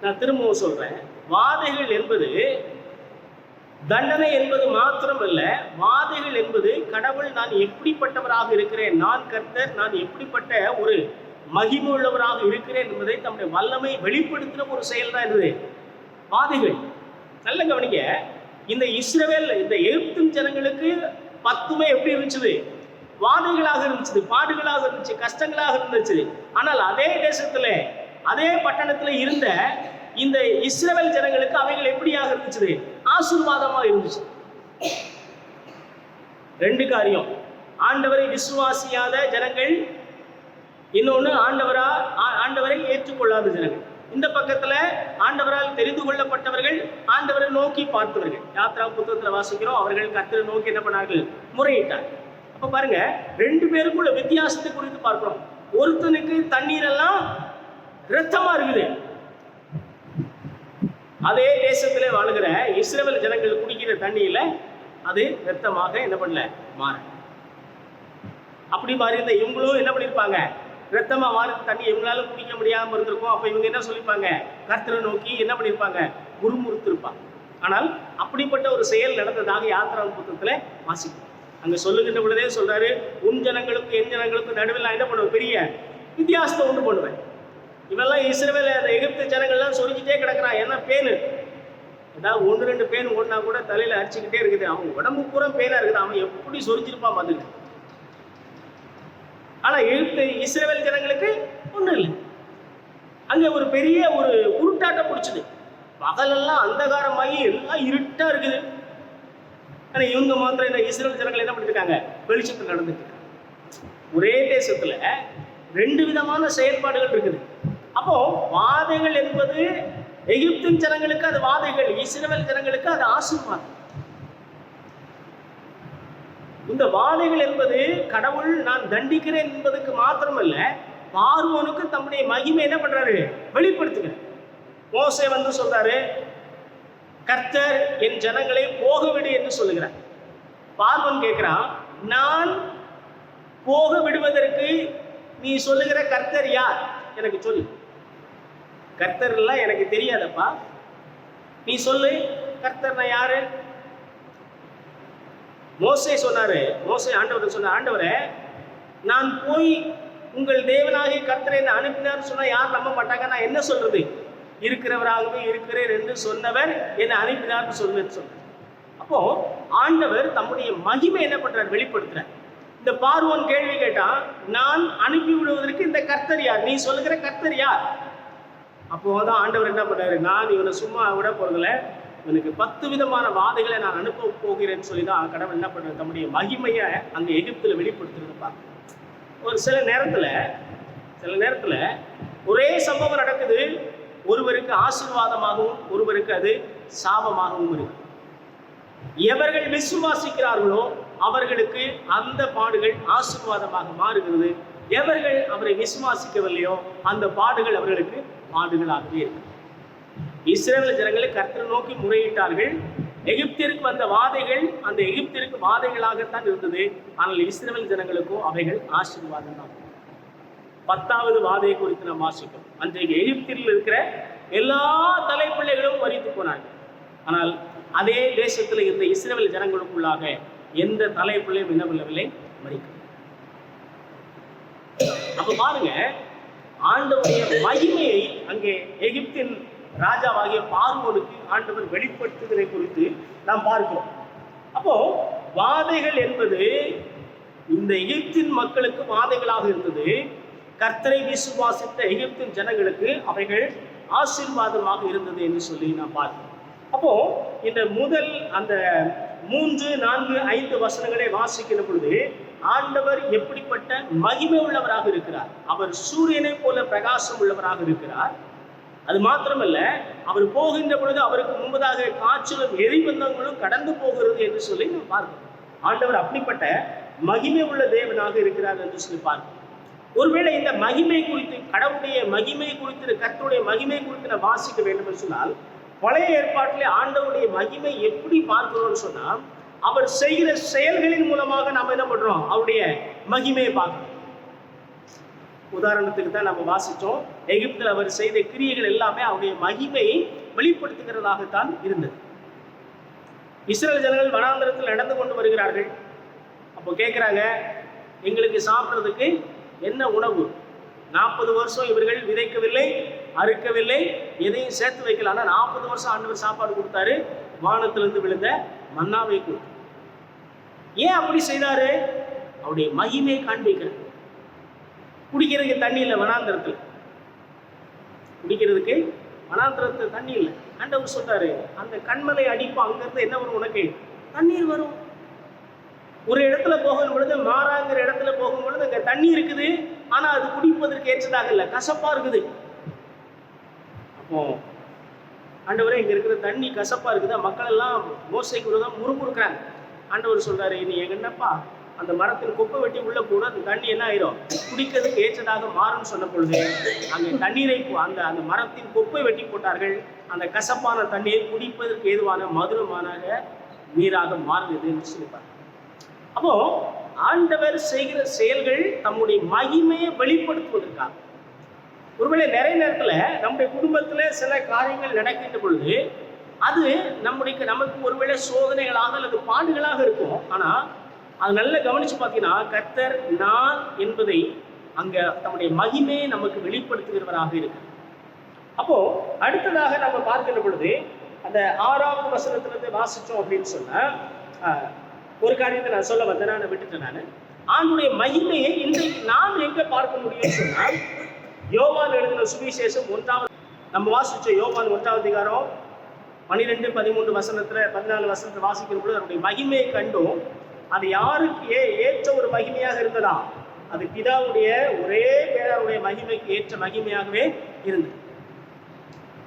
நான் திரும்பவும் சொல்றேன், வாதைகள் என்பது தண்டனை என்பது மாத்திரமல்ல. வாதைகள் என்பது கடவுள் நான் எப்படிப்பட்டவராக இருக்கிறேன், நான் கர்த்தர், நான் எப்படிப்பட்ட ஒரு மகிமை உள்ளவராக இருக்கிறேன் என்பதை தம்முடைய வல்லமை வெளிப்படுத்தின ஒரு செயல் தான் இது வாதைகள். நல்ல கவனிங்க, இந்த இஸ்ரவேல் இந்த எகிப்தின் ஜனங்களுக்கு 10மே எப்படி இருந்துச்சு? வாதைகளாக இருந்துச்சு, பாடுகளாக இருந்துச்சு, கஷ்டங்களாக இருந்துச்சு. ஆனால் அதே தேசத்துல, அதே பட்டணத்துல இருந்த இந்த இஸ்ரவேல் ஜனங்களுக்கு அவைகள் எப்படியாக இருந்துச்சு? ஆசீர்வாதமா இருந்துச்சு. 2 காரியம். ஆண்டவரை விசுவாசியாத ஜனங்கள், இன்னொன்னு ஆண்டவரை ஏற்றுக்கொள்ளாத ஜனங்கள். இந்த பக்கத்துல ஆண்டவரால் தெரிந்து கொள்ளப்பட்டவர்கள், ஆண்டவரை நோக்கி பார்த்தவர்கள். யாத்ரா புத்தகத்துல வாசிக்கிறோம், அவர்கள் கர்த்தரை நோக்கி என்ன பண்ணார்கள்? முறையிட்டார். அப்ப பாருங்க, 2 பேருக்குள்ள வித்தியாசத்தை குறித்து பார்க்கிறோம். ஒருத்தனுக்கு தண்ணீர் எல்லாம் இரத்தமா இருக்குது. அதே தேசத்திலே வாழ்கிற இஸ்ரவேல் ஜனங்கள் குடிக்கிற தண்ணியில அது இரத்தமாக என்ன பண்ணல? மாற. அப்படி மாறி இருந்த இவங்களும் என்ன பண்ணிருப்பாங்க? இரத்தமா மாறி தண்ணி இவங்களால குடிக்க முடியாம இருந்திருக்கும். அப்ப இவங்க என்ன சொல்லிருப்பாங்க? கர்த்தரை நோக்கி என்ன பண்ணிருப்பாங்க? முறுமுறுத்திருப்பாங்க. ஆனால் அப்படிப்பட்ட ஒரு செயல் நடந்ததாக யாத்ரா புத்தகத்துல வாசிக்கும். அங்க சொல்லுகின்ற பொழுதே சொல்றாரு, உன் ஜனங்களுக்கும் என் ஜனங்களுக்கும் நடுவில் நான் என்ன பண்ணுவேன்? பெரிய வித்தியாசத்தை உண்டு பண்ணுவேன். இவெல்லாம் இஸ்ரவேல் அந்த எகிப்து ஜனங்கள்லாம் சொரிஞ்சிட்டே கிடக்குறான். ஏன்னா பேனு, ஏதாவது 1-2 பேன் ஓடினா கூட தலையில அரிச்சுக்கிட்டே இருக்குது. அவன் உடம்பு பூரா பேனா இருக்குது. அவன் எப்படி சொரிஞ்சிருப்பான் பார்த்துக்கிட்டு. ஆனா எகிப்து இஸ்ரவேல் ஜனங்களுக்கு ஒண்ணும் இல்லை. அங்க ஒரு பெரிய ஒரு உருட்டாட்டம் பிடிச்சது. பகலெல்லாம் அந்தகாரமாகி எல்லாம் இருட்டா இருக்குது. ஆனா இவங்க மாத்திரம் என்ன, இஸ்ரவேல் ஜனங்கள் என்ன பண்ணிட்டு இருக்காங்க? வெளிச்சத்தில் நடந்துட்டு இருக்காங்க. ஒரே தேசத்துல 2 விதமான செயல்பாடுகள் இருக்குது. அப்போ வாதைகள் என்பது எகிப்தின் ஜனங்களுக்கு அது வாதைகள், இஸ்ரவேல் ஜனங்களுக்கு அது ஆசீர்வாதம். இந்த வாதைகள் என்பது கடவுள் நான் தண்டிக்கிறேன் என்பதற்கு மாத்திரமல்ல, பார்வோனுக்கு தம்முடைய மகிமை என்ன பண்றாரு? வெளிப்படுத்துகிறார். மோசே வந்து சொல்றாரு, கர்த்தர் என் ஜனங்களை போகவிடு என்று சொல்லுகிறார். பார்வோன் கேட்கிறான், நான் போக விடுவதற்கு நீ சொல்லுகிற கர்த்தர் யார்? எனக்கு சொல்லு. கர்த்தர் எல்லாம் எனக்கு தெரியாதப்பா, நீ சொல்லு, கர்த்தர் நான் யாரு? மோசே சொன்னாரு, மோசே ஆண்டவர் சொன்ன, ஆண்டவரே நான் போய் உங்கள் தேவனாகிய கர்த்தரை என்ன அனுப்பினார் சொன்னா யார் நம்ப மாட்டாங்க. நான் என்ன சொல்றது? இருக்கிறவராகவே இருக்கிறேன் என்று சொன்னவர் என்னை அனுப்பினார்னு சொல்லுன்னு சொன்னார். அப்போ ஆண்டவர் தம்முடைய மகிமை என்ன பண்றார்? வெளிப்படுத்துறார். இந்த பார்வோன் கேள்வி கேட்டான், நான் அனுப்பி விடுவதற்கு இந்த கர்த்தர் யார்? நீ சொல்லுகிற கர்த்தர் யார்? அப்போதான் ஆண்டவர் என்ன பண்றாரு? நான் இவனை சும்மா விட போறதில்ல, இவனுக்கு 10 விதமான வாதைகளை நான் அனுப்ப போகிறேன்னு சொல்லிதான் கடவுள் என்ன பண்றாரு? தம்முடைய மகிமையை அங்க எகிப்துல வெளிப்படுத்துறதுப்பா. ஒரு சில நேரத்துல ஒரே சம்பவம் நடக்குது. ஒருவருக்கு ஆசீர்வாதமாகவும் ஒருவருக்கு அது சாபமாகவும் இருக்கு. எவர்கள் விசுவாசிக்கிறார்களோ அவர்களுக்கு அந்த பாடுகள் ஆசீர்வாதமாக மாறுகிறது. எவர்கள் அவரை விசுவாசிக்கவில்லையோ அந்த பாடுகள் அவர்களுக்கு பாடுகளாகவே இருக்கு. இஸ்ரவேல் ஜனங்களை கர்த்தரை நோக்கி முறையிட்டார்கள். எகிப்திற்கு வந்த வாதைகள் அந்த எகிப்திற்கு வாதைகளாகத்தான் இருந்தது. ஆனால் இஸ்ரவேல் ஜனங்களுக்கும் அவைகள் ஆசீர்வாதம் தான். 10வது வாதையை குறித்து நாம் வாசிக்கிறோம். அன்றைக்கு எகிப்தில் இருக்கிற எல்லா தலைப்பிள்ளைகளும் மரித்து போனார்கள். ஆனால் அதே தேசத்தில் இருந்த இஸ்ரவேல் ஜனங்களுக்குள்ளாக எந்த தலைப்பிள்ளையும் என்னவில்லை, மரிக்க. அப்ப பாருங்க, ஆண்டவருடைய மகிமையை அங்கே எகிப்தின் ராஜாவாகிய பார்வோனுக்கு ஆண்டவர் வெளிப்படுத்துவதை குறித்து நாம் பார்க்கிறோம். அப்போ வாதைகள் என்பது இந்த எகிப்தின் மக்களுக்கு வாதைகளாக இருந்தது. கர்த்தரை விசுவாசித்த எகிப்தின் ஜனங்களுக்கு அவைகள் ஆசீர்வாதமாக இருந்தது என்று சொல்லி நாம் பார்க்கிறோம். அப்போ இந்த முதல் அந்த 3, 4, 5 வசனங்களை வாசிக்கிற பொழுது ஆண்டவர் எப்படிப்பட்ட மகிமை உள்ளவராக இருக்கிறார். அவர் சூரியனை போல பிரகாசம் உள்ளவராக இருக்கிறார். அது மாத்திரமல்ல, அவர் போகின்ற பொழுது அவருக்கு முன்பதாக காற்றிலும் எரிபந்தங்களும் கடந்து போகிறது என்று சொல்லி நாம் பார்க்கிறோம். ஆண்டவர் அப்படிப்பட்ட மகிமை உள்ள தேவனாக இருக்கிறார் என்று சொல்லி பார்க்கிறோம். ஒருவேளை இந்த மகிமை குறித்து, கடவுளுடைய மகிமை குறித்து, கர்த்தருடைய மகிமை குறித்து நான் வாசிக்க வேண்டும் என்று சொன்னால், பழைய ஏற்பாட்டிலே ஆண்டவருடைய மகிமை எப்படி பார்க்கிறோம்னு சொன்னா, அவர் செய்கிற செயல்களின் மூலமாக நாம் என்ன பண்றோம், அவருடைய மகிமையை பார்க்கிறோம். உதாரணத்துக்கு தான் நம்ம வாசிச்சோம், எகிப்தில் அவர் செய்த கிரியைகள் எல்லாமே அவருடைய மகிமையை வெளிப்படுத்துகிறதாகத்தான் இருந்தது. இஸ்ரவேல் ஜனங்கள் வனாந்தரத்தில் நடந்து கொண்டு வருகிறார்கள். அப்போ கேட்குறாங்க, எங்களுக்கு சாப்பிட்றதுக்கு என்ன உணவு? 40 வருஷம் இவர்கள் விதைக்கவில்லை, அறுக்கவில்லை, எதையும் சேர்த்து வைக்கல. ஆனால் 40 வருஷம் ஆண்டவர் சாப்பாடு கொடுத்தாரு, வானத்திலிருந்து விழுந்த மன்னாவை கொடுத்தார். ஏன் அப்படி செய்தாரு? அவருடைய மகிமையை காண்பிக்கிறது. குடிக்கிறதுக்கு தண்ணி இல்லை வனாந்திரத்தில், குடிக்கிறதுக்கு வனாந்திரத்தில் தண்ணி இல்லை. ஆண்டவர் சொல்றாரு, அந்த கண்மலை அடிப்போம், அங்கிருந்து என்ன வரும் உனக்கு? தண்ணீர் வரும். ஒரு இடத்துல போகும் பொழுது, மாறாங்கிற இடத்துல போகும் பொழுது அங்கே தண்ணி இருக்குது, ஆனா அது குடிப்பதற்கு ஏற்றதாக இல்லை, கசப்பா இருக்குது. அப்போ ஆண்டவரே, இங்க இருக்கிற தண்ணி கசப்பா இருக்குதா, மக்கள் எல்லாம் மோசைக்கு விரோதம் முறுமுறுக்கிறாங்க. ஆண்டவர் சொல்றாரு, நீ எங்க என்னப்பா அந்த மரத்தின் கொப்பை வெட்டி உள்ள கூட அந்த தண்ணி என்ன ஆயிரும், குடிக்கிறதுக்கு ஏற்றதாக மாறும்னு சொன்ன பொழுது அங்கே தண்ணீரை அந்த அந்த மரத்தின் கொப்பை வெட்டி போட்டார்கள். அந்த கசப்பான தண்ணீரை குடிப்பதற்கு ஏதுவான மதுரமான நீராக மாறுது என்று சொல்லிப்பார். அப்போ ஆண்டவர் செய்கிற செயல்கள் தம்முடைய மகிமையை வெளிப்படுத்துவதற்காக. ஒருவேளை நிறைய நேரத்தில் நம்முடைய குடும்பத்தில் சில காரியங்கள் நடக்கின்ற பொழுது அது நமக்கு ஒருவேளை சோதனைகளாக அல்லது பாடுகளாக இருக்கும். ஆனால் அது நல்லா கவனிச்சு பார்த்தீங்கன்னா, கர்த்தர் நான் என்பதை அங்கே தம்முடைய மகிமையை நமக்கு வெளிப்படுத்துகிறவராக இருக்கு. அப்போ அடுத்ததாக நம்ம பார்க்கின்ற பொழுது அந்த 6வது வசனத்திலிருந்து வாசிச்சோம் அப்படின்னு சொன்னா, ஒரு காரியத்தை நான் சொல்ல வந்தேன், நான் விட்டுட்டேன். நான் ஆண்டுடைய மகிமையை இன்றைக்கு நாம் எங்க பார்க்க முடியும்னு சொன்னா, யோவான் எழுதின சுவிசேஷம் 1வது நம்ம வாசிச்சோம். யோவான் 1வது அதிகாரம் 12, 13 வசனத்துல 14 வசனத்தை வாசிக்கிற பொழுது அவருடைய மகிமையை கண்டும், அது யாருக்கு ஏற்ற ஒரு மகிமையாக இருந்ததா? அது பிதாவுடைய ஒரே பேராருடைய மகிமைக்கு ஏற்ற மகிமையாகவே இருந்தது.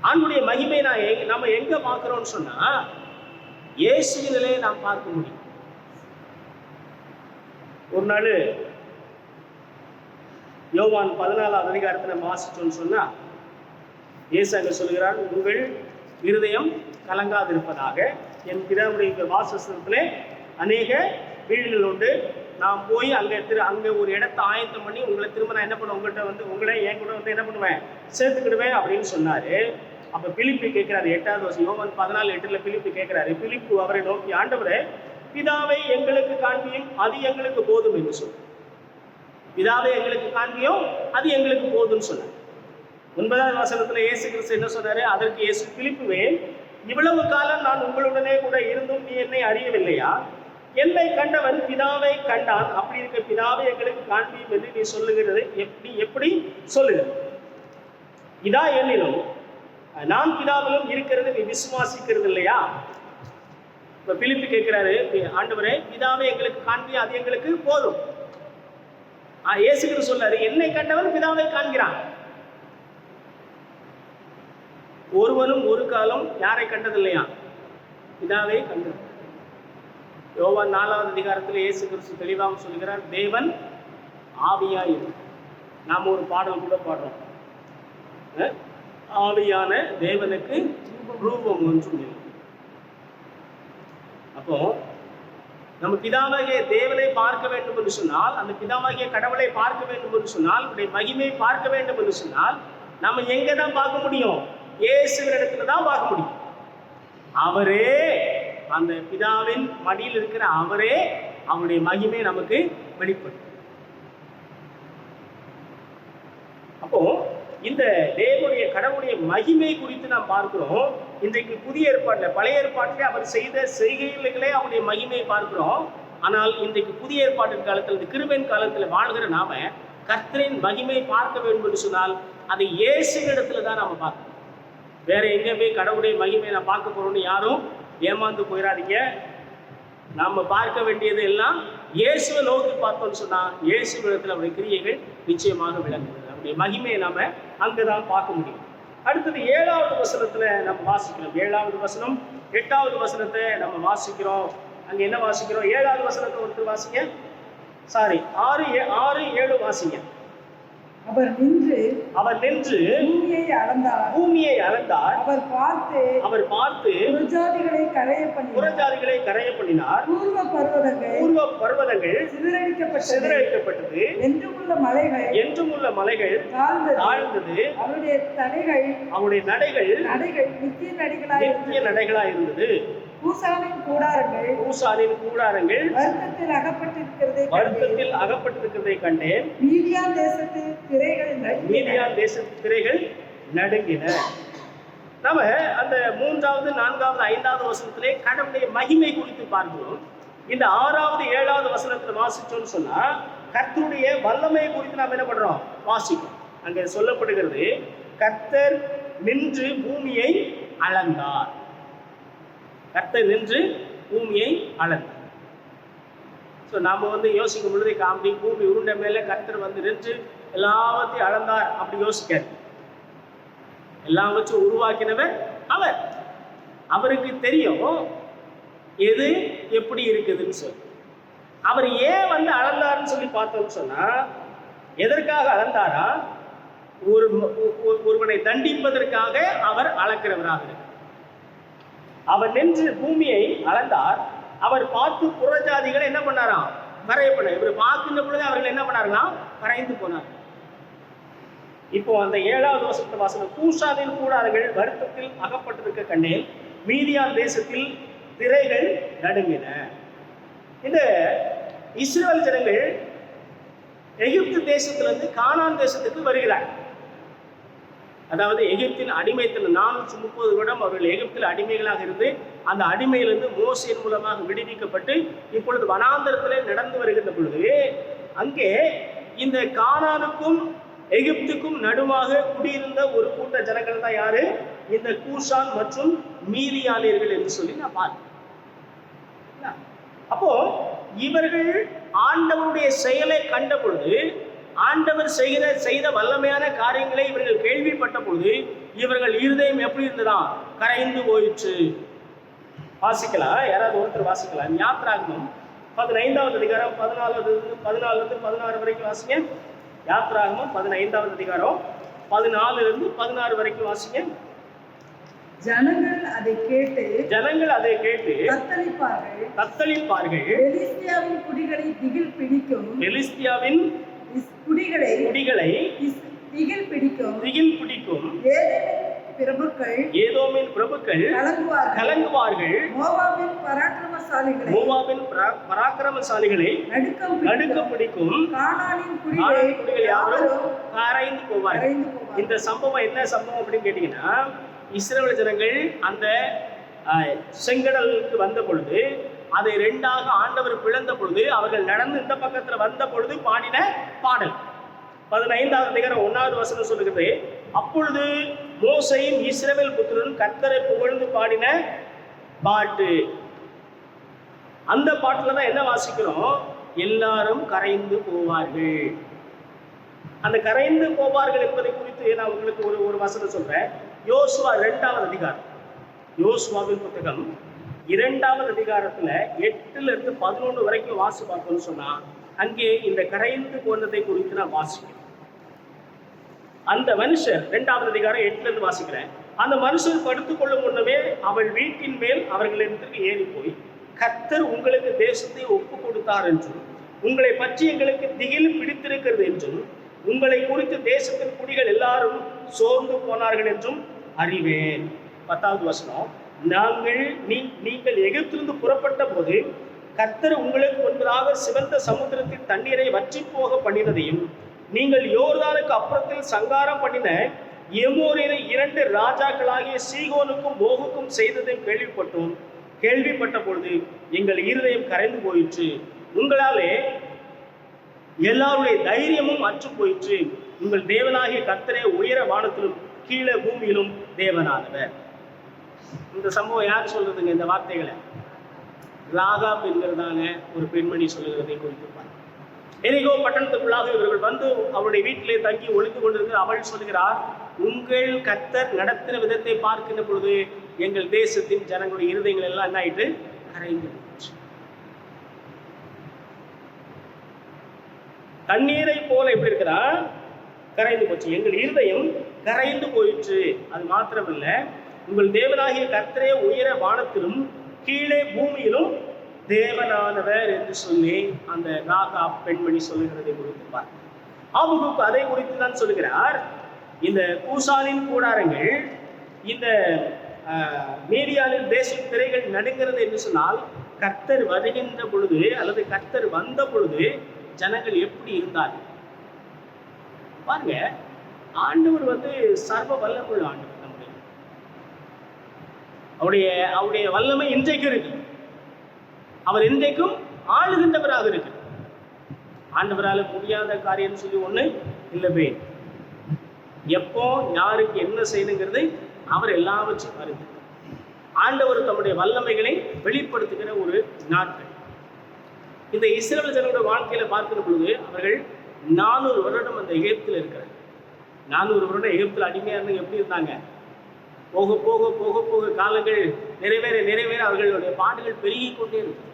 ஆண்டுடைய மகிமை நம்ம எங்க பார்க்கிறோம்னு சொன்னா, இயேசுவினிலே நாம் பார்க்க முடியும். ஒரு நாள் யோவான் 14வது அதிகாரத்தை நம்ம வாசிச்சோம்னு சொன்னா, இயேசு அங்க சொல்கிறார், உங்கள் இருதயம் கலங்காதிருப்பதாக, என் பிதாவுடைய வாசஸ்தலத்திலே அநேக வீடுகள் உண்டு, நான் போய் அங்கே ஒரு இடத்தை ஆயத்தம் பண்ணி உங்களை திரும்ப நான் என்ன பண்ணுவேன், உங்களை என் கூட என்ன பண்ணுவேன், சேர்த்துக்கிடுவேன் அப்படின்னு சொன்னாரு. அப்ப பிலிப்பு கேட்கிறாரு, 8வது வருஷம் யோவான் 14:8 பிலிப்பு கேட்கிறாரு. பிலிப்பு அவரை நோக்கி, ஆண்டவரே, பிதாவை எங்களுக்கு காண்பியும், அது எங்களுக்கு போதும் என்று சொன்னார். பிதாவை எங்களுக்கு காண்பியும், அது எங்களுக்கு போதும்னு சொன்னார். 9வது வசனத்துல இயேசு கிறிஸ்து என்ன சொன்னாரு? அதற்கு இயேசு, பிலிப்புவே, இவ்வளவு காலம் நான் உங்களுடனே கூட இருந்தும் நீ என்னை அறியவில்லையா? என்னை கண்டவன் பிதாவை கண்டான். அப்படி இருக்க பிதாவை எங்களுக்கு காண்பியும் என்று நீ சொல்லுகிறது எப்படி சொல்லுகிறது? இதா என்னிலும் நான் பிதாவிலும் இருக்கிறது நீ விசுவாசிக்கிறது இல்லையா? இப்ப பிலிப்பு கேட்கிறாரு, ஆண்டவரே, பிதாவை எங்களுக்கு காண்பியும், அது எங்களுக்கு போதும். இயேசு கிறிஸ்து சொல்றாரு, என்னை கண்டவன் பிதாவை காண்கிறான். ஒருவனும் ஒரு காலம் யாரை கண்டதில்லையா? பிதாவை கண்டது. யோவான் 4வது அதிகாரத்தில் இயேசு கிறிஸ்து தெளிவாக சொல்கிறார், தேவன் ஆவியாய் இருக்கு. நாம் ஒரு பாடல் கூட பாடுறோம், ஆவியான தேவனுக்கு ரூபம் ஒன்றும் இல்லை. அப்போ நம்ம பிதாவாகிய தேவனை பார்க்க வேண்டும் என்று சொன்னால், அந்த பிதாவாகிய கடவுளை பார்க்க வேண்டும் என்று சொன்னால், அவருடைய மகிமையை பார்க்க வேண்டும் என்று சொன்னால், நம்ம எங்க தான் பார்க்க முடியும்? இயேசுவின் இடத்துல தான் பார்க்க முடியும். அவரே, அந்த பிதாவின் மடியில் இருக்கிற அவரே அவருடைய மகிமை நமக்கு வெளிப்படும். அப்போ இந்த தேவனுடைய கடவுளுடைய மகிமை குறித்து நாம் பார்க்கிறோம். இன்றைக்கு புதிய ஏற்பாட்டில், பழைய ஏற்பாட்டிலே அவர் செய்த செய்கைகளே அவருடைய மகிமையை பார்க்கிறோம். ஆனால் இன்றைக்கு புதிய ஏற்பாட்டின் காலத்தில், இந்த கிருபையின் காலத்தில் வாழ்கிற நாம கர்த்தரின் மகிமை பார்க்க வேண்டும் என்று சொன்னால் அதை இயேசுவிடத்துல தான் நாம பார்க்கணும். வேற எங்க போய் கடவுளுடைய மகிமையை நான் பார்க்க போறோம்னு யாரும் ஏமாந்து போயிடாதீங்க. நாம பார்க்க வேண்டியது எல்லாம் இயேசுவை நோக்கி பார்த்தோம்னு சொன்னா இயேசுவிடத்தில் அவருடைய கிரியைகள் நிச்சயமாக விளங்குது. அவருடைய மகிமையை நாம அங்கதான் பார்க்க முடியும். அடுத்தது 7வது வசனத்துல நம்ம வாசிக்கிறோம். 7வது வசனம் 8வது வசனத்தை நம்ம வாசிக்கிறோம். அங்க என்ன வாசிக்கிறோம்? 7வது வசனத்தை ஒருத்தர் வாசிங்க. 6, 7 வாசிங்க. அவர் நின்று பூமியை அளந்தார். அவர் பார்த்து புறஜாதிகளை கரைய பண்ணினார். பூர்வ பர்வதங்கள் சிதறடிக்கப்பட்டது. என்றும் உள்ள மலைகள் தாழ்ந்தது. அவருடைய நடைகள் நித்திய நடைகளாய் இருந்தது. கூசானின் கூடாரங்கள் வருத்தத்தில் அகப்பட்டிருக்கிறதை கண்டேன். மீதியான் தேசத்து திரைகள் நடுங்கின. நாம அந்த 3வது, 4வது, 5வது வசனத்திலே கடவுளுடைய மகிமை குறித்து பார்க்கிறோம். இந்த 6வது, 7வது வசனத்துல வாசிச்சோம்னு சொன்னா கர்த்தருடைய வல்லமை குறித்து நாம் என்ன பண்றோம்? வாசிக்கிறோம். அங்க சொல்லப்படுகிறது, கர்த்தர் நின்று பூமியை அளந்தார். கர்த்தர் நின்று பூமியை அளந்தார். ஸோ நாம் யோசிக்கும் பொழுது காமெடி, பூமி உருண்டை மேலே கர்த்தர் நின்று எல்லாத்தையும் அளந்தார் அப்படி யோசிக்காது. எல்லாம் வச்சு உருவாக்கினவர் அவர். அவருக்கு தெரியும் எது எப்படி இருக்குதுன்னு சொல்லி. அவர் ஏன் அளந்தாருன்னு சொல்லி பார்த்தோம்னு சொன்னா, எதற்காக அளந்தாரா? ஒருவனை தண்டிப்பதற்காக அவர் அளக்கிறவராக இருக்கிறார். அவர் நின்று பூமியை அளந்தார். அவர் பார்த்து புறஜாதிகளை என்ன பண்ணாராம்? கரைய பண்ண. இவர் பார்க்கின்ற பொழுது அவர்கள் என்ன பண்ணார்களாம்? கரைந்து போனார். இப்போ அந்த 7வது வசனம், கூசானின் கூடாரங்கள் வருத்தத்தில் அகப்பட்டிருக்க கண்டேன். மீதியான் தேசத்தில் திரைகள் நடுங்கின. இந்த இஸ்ரவேல் ஜனங்கள் எகிப்து தேசத்திலிருந்து கானான் தேசத்துக்கு வருகிறார். அதாவது எகிப்தின் அடிமைத்தில் 430 வருடம் அவர்கள் எகிப்தில் அடிமைகளாக இருந்து அந்த அடிமையிலிருந்து மோசேயின் மூலமாக விடுவிக்கப்பட்டு இப்பொழுது வனாந்தரத்திலே நடந்து வருகின்ற பொழுது அங்கே இந்த கானானுக்கும் எகிப்துக்கும் நடுவாக குடியிருந்த ஒரு கூட்ட ஜனங்கள் தான் யாரு? இந்த கூஷான் மற்றும் மீதியானியர்கள் என்று சொல்லி நான் பார்த்தேன். அப்போ இவர்கள் ஆண்டவருடைய செயலை கண்ட பொழுது, ஆண்டவர் செய்த வல்லமையான காரியங்களை இவர்கள் கேள்விப்பட்ட பொழுது இவர்கள் இருதயம் எப்படி இருந்ததா? கரைந்து போயிற்று. வாசிக்கலாம், யாராவது ஒருத்தர் வாசிக்கலாம். யாத்ராகமம் 15வது அதிகாரம் 14 16 வரைக்கும் வாசிங்க. யாத்ராகமம் 15வது அதிகாரம் 14 16 வரைக்கும் வாசிங்க. ஜனங்கள் அதை கேட்டு தத்தளிப்பார்கள். பெலிஸ்தியாவின் குடிகளை திகில் பிடிக்கும். ஏதோமின் பிரபுக்கள் கலங்குவார்கள். மோவாபின் பராக்கிரமசாலிகளை நடுக்கம் பிடிக்கும். கானானின் குடிகள் யாரும் கரைந்து போவார்கள். இந்த சம்பவம் என்ன சம்பவம் அப்படின்னு கேட்டீங்கன்னா, இஸ்ரவேல் ஜனங்கள் அந்த செங்கடலுக்கு வந்த பொழுது, அதை 2ஆக ஆண்டவர் பிளந்த பொழுது, அவர்கள் நடந்து இந்த பக்கத்துல வந்த பொழுது பாடின பாடல் 15வது அதிகாரம் 1வது வசனம் சொல்லுகிறது, அப்பொழுது மோசேயும் இஸ்ரவேல் புத்திரரும் கர்த்தரை புகழ்ந்து பாடின பாட்டு. அந்த பாட்டுல தான் என்ன வாசிக்கிறோம்? எல்லாரும் கரைந்து போவார்கள். அந்த கரைந்து போவார்கள் என்பதை குறித்து நான் உங்களுக்கு ஒரு வசனம் சொல்றேன். யோசுவா 2வது அதிகாரம், யோசுவாவின் புத்தகம் 2வது அதிகாரத்துல 8 - 11 வரைக்கும் வாசி பார்த்தோம்னு சொன்னா, அங்கே இந்த கரைந்து போனதை குறித்து நான் வாசிக்கிறேன். அந்த மனுஷர் 2வது அதிகாரம் 8 வாசிக்கிறேன். அந்த மனுஷர் படுத்துக் கொள்ளும் முன்னமே அவள் வீட்டின் மேல் அவர்களிடத்திற்கு ஏறி போய், கர்த்தர் உங்களுக்கு தேசத்தை ஒப்பு கொடுத்தார் என்றும், உங்களை பற்றி எங்களுக்கு திகில் பிடித்திருக்கிறது என்றும், உங்களை குறித்து தேசத்தின் குடிகள் எல்லாரும் சோர்ந்து போனார்கள் என்றும் அறிவேன். 10வது வசனம், நீங்கள் எகிப்திலிருந்து புறப்பட்ட போது கர்த்தர் உங்களுக்கு முன்பதாக சிவந்த சமுத்திரத்தின் தண்ணீரை வற்றி போக பண்ணினதையும், நீங்கள் யோர்தானுக்கு அப்புறத்தில் சங்காரம் பண்ணின எமோரியரை 2 ராஜாக்களாகிய சீகோனுக்கும் ஓகுக்கும் செய்ததை கேள்விப்பட்ட பொழுது எங்கள் இருதயம் கரைந்து போயிற்று. உங்களாலே எல்லாருடைய தைரியமும் அற்று போயிற்று. உங்கள் தேவனாகிய கர்த்தரே உயர வானத்திலும் கீழே பூமியிலும் தேவனானவர். இந்த சம்பவம் யார் சொல்றதுங்க? இந்த வார்த்தைகளை ராகாப் என்கிறதான ஒரு பெண்மணி சொல்லுகிறதை குறித்து எரிகோ பட்டணத்துக்குள்ளாக இவர்கள் வந்து அவருடைய வீட்டிலே தங்கி ஒளிந்து கொண்டிருக்கிற அவள் சொல்கிறார், உங்கள் கர்த்தர் நடத்தின விதத்தை பார்க்கின்ற பொழுது எங்கள் தேசத்தின் ஜனங்களுடைய இருதயங்கள் எல்லாம் என்ன ஆயிட்டு கரைந்து போச்சு. தண்ணீரை போல எப்படி இருக்கிறா கரைந்து போச்சு. எங்கள் இருதயம் கரைந்து போயிற்று. அது மாத்திரமல்ல, உங்கள் தேவனாகிய கர்த்தரே உயர வானத்திலும் கீழே பூமியிலும் தேவனானவர் என்று சொல்லி அந்த ராகாப் பெண்மணி சொல்லுகிறதை குறித்து ஆபகுக்கு அதை குறித்து தான் சொல்லுகிறார். இந்த கூசானின் கூடாரங்கள், இந்த மீதியானின் தேச திரைகள் நடுங்கிறது என்று சொன்னால், கர்த்தர் வருகின்ற பொழுது அல்லது கர்த்தர் வந்த பொழுது ஜனங்கள் எப்படி இருந்தார்கள் பாருங்க. ஆண்டவர் சர்வ வல்லமுள்ள ஆண்டவர். அவருடைய வல்லமை இன்றைக்கு இருக்கு. அவர் இன்றைக்கும் ஆளுகின்றவராக இருக்கு. ஆண்டவரால் முடியாத காரியம் சொல்லி ஒண்ணு இல்லவே. எப்போ யாருக்கு என்ன செய்யணுங்கிறது அவர் எல்லாவற்றையும் அறிந்து ஆண்டவர் தம்முடைய வல்லமைகளை வெளிப்படுத்துகிற ஒரு நாட்கள். இந்த இஸ்ரவேல் ஜனங்களுடைய வாழ்க்கையில பார்க்கிற பொழுது அவர்கள் 400 வருடம் அந்த எகிப்தில் இருக்கிறார். 400 வருடம் எகிப்தில் அடிமையா இருந்து எப்படி இருந்தாங்க? போக போக போக போக காலங்கள் நிறைவேற நிறைவேற அவர்களுடைய பாடுகள் பெருகி கொண்டே இருக்கு.